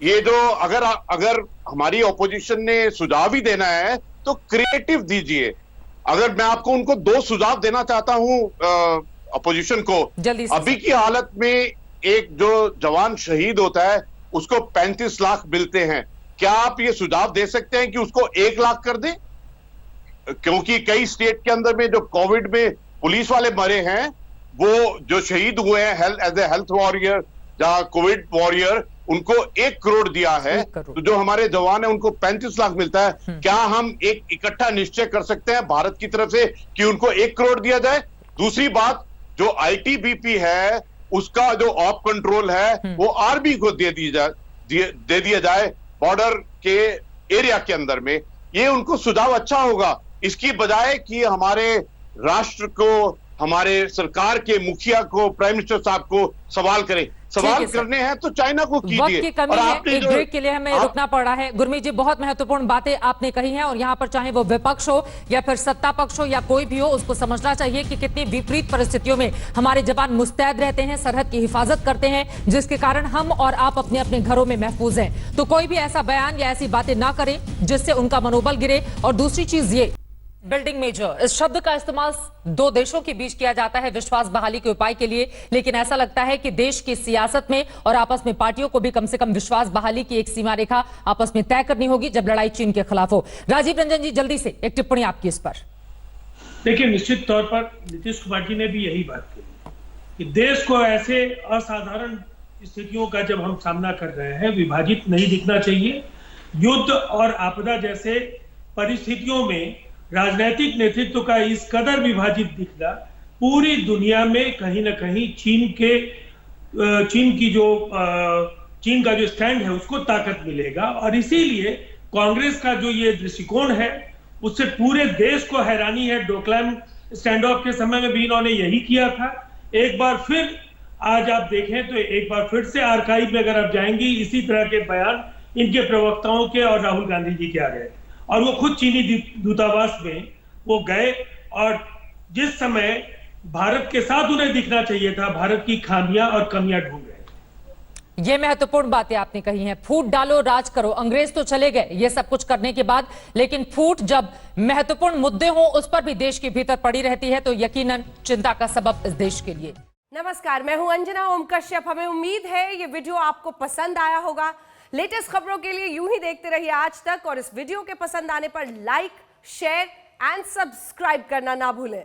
ये जो अगर हमारी ऑपोजिशन ने सुझाव ही देना है तो क्रिएटिव दीजिए। अगर मैं आपको उनको 2 सुझाव देना चाहता हूं अपोजिशन को, अभी की हालत में एक जो जवान शहीद होता है उसको 35 लाख मिलते हैं, क्या आप ये सुझाव दे सकते हैं कि उसको 1 लाख कर दें? क्योंकि कई स्टेट के अंदर में जो कोविड में पुलिस वाले मरे हैं, वो जो शहीद हुए हैं एज ए हेल्थ वॉरियर, जहां कोविड वॉरियर, उनको 1 करोड़ दिया है, तो जो हमारे जवान है उनको 35 लाख मिलता है। क्या हम एक इकट्ठा निश्चय कर सकते हैं भारत की तरफ से कि उनको 1 करोड़ दिया जाए? दूसरी बात, जो आईटीबीपी है उसका जो ऑप कंट्रोल है वो आर्मी को दे दिया जाए बॉर्डर के एरिया के अंदर में। ये उनको सुझाव अच्छा होगा, इसकी बजाय कि हमारे राष्ट्र को, हमारे सरकार के मुखिया को, प्राइम मिनिस्टर साहब को सवाल करें। सवाल करने हैं तो चाइना को कीजिए। वक्त की कमी है, एक ब्रेक के लिए हमें रुकना पड़ रहा है। गुरमीत जी, बहुत महत्वपूर्ण बातें आपने कही हैं, और यहाँ पर चाहे वो विपक्ष हो या फिर सत्ता पक्ष हो या कोई भी हो, उसको समझना चाहिए कि कितनी विपरीत परिस्थितियों में हमारे जवान मुस्तैद रहते हैं, सरहद की हिफाजत करते हैं, जिसके कारण हम और आप अपने अपने घरों में महफूज हैं। तो कोई भी ऐसा बयान या ऐसी बातें ना करें जिससे उनका मनोबल गिरे। और दूसरी चीज ये, बिल्डिंग मेजर, इस शब्द का इस्तेमाल 2 देशों के बीच किया जाता है विश्वास बहाली के उपाय के लिए, लेकिन ऐसा लगता है कि देश की सियासत में और आपस में पार्टियों को भी कम से कम विश्वास बहाली की एक सीमा रेखा आपस में तय करनी होगी जब लड़ाई चीन के खिलाफ हो। राजीव रंजन जी, जल्दी से एक टिप्पणी आपकी इस पर। देखिए, निश्चित तौर पर नीतीश कुमार जी ने भी यही बात की कि देश को ऐसे असाधारण स्थितियों का जब हम सामना कर रहे हैं, विभाजित नहीं दिखना चाहिए। युद्ध और आपदा जैसे परिस्थितियों में राजनीतिक नेतृत्व का इस कदर विभाजित दिखना पूरी दुनिया में कहीं ना कहीं चीन का जो स्टैंड है उसको ताकत मिलेगा। और इसीलिए कांग्रेस का जो ये दृष्टिकोण है उससे पूरे देश को हैरानी है। डोकलाम स्टैंड ऑफ के समय में भी इन्होंने यही किया था। एक बार फिर आज आप देखें तो एक बार फिर से आर्काइव में अगर आप जाएंगी, इसी तरह के बयान इनके प्रवक्ताओं के और राहुल गांधी जी के आ गए, और वो खुद चीनी दूतावास में वो गए, और जिस समय भारत के साथ उन्हें दिखना चाहिए था, भारत की खामियां और कमियां ढूंढ रहे। ये महत्वपूर्ण बातें आपने कही हैं। फूट डालो, राज करो। अंग्रेज तो चले गए ये सब कुछ करने के बाद, लेकिन फूट जब महत्वपूर्ण मुद्दे हो उस पर भी देश के भीतर पड़ी रहती है, तो यकीनन चिंता का सबब इस देश के लिए। नमस्कार, मैं हूं अंजना ओम कश्यप। हमें उम्मीद है ये वीडियो आपको पसंद आया होगा। लेटेस्ट खबरों के लिए यूं ही देखते रहिए आज तक, और इस वीडियो के पसंद आने पर लाइक, शेयर एंड सब्सक्राइब करना ना भूलें।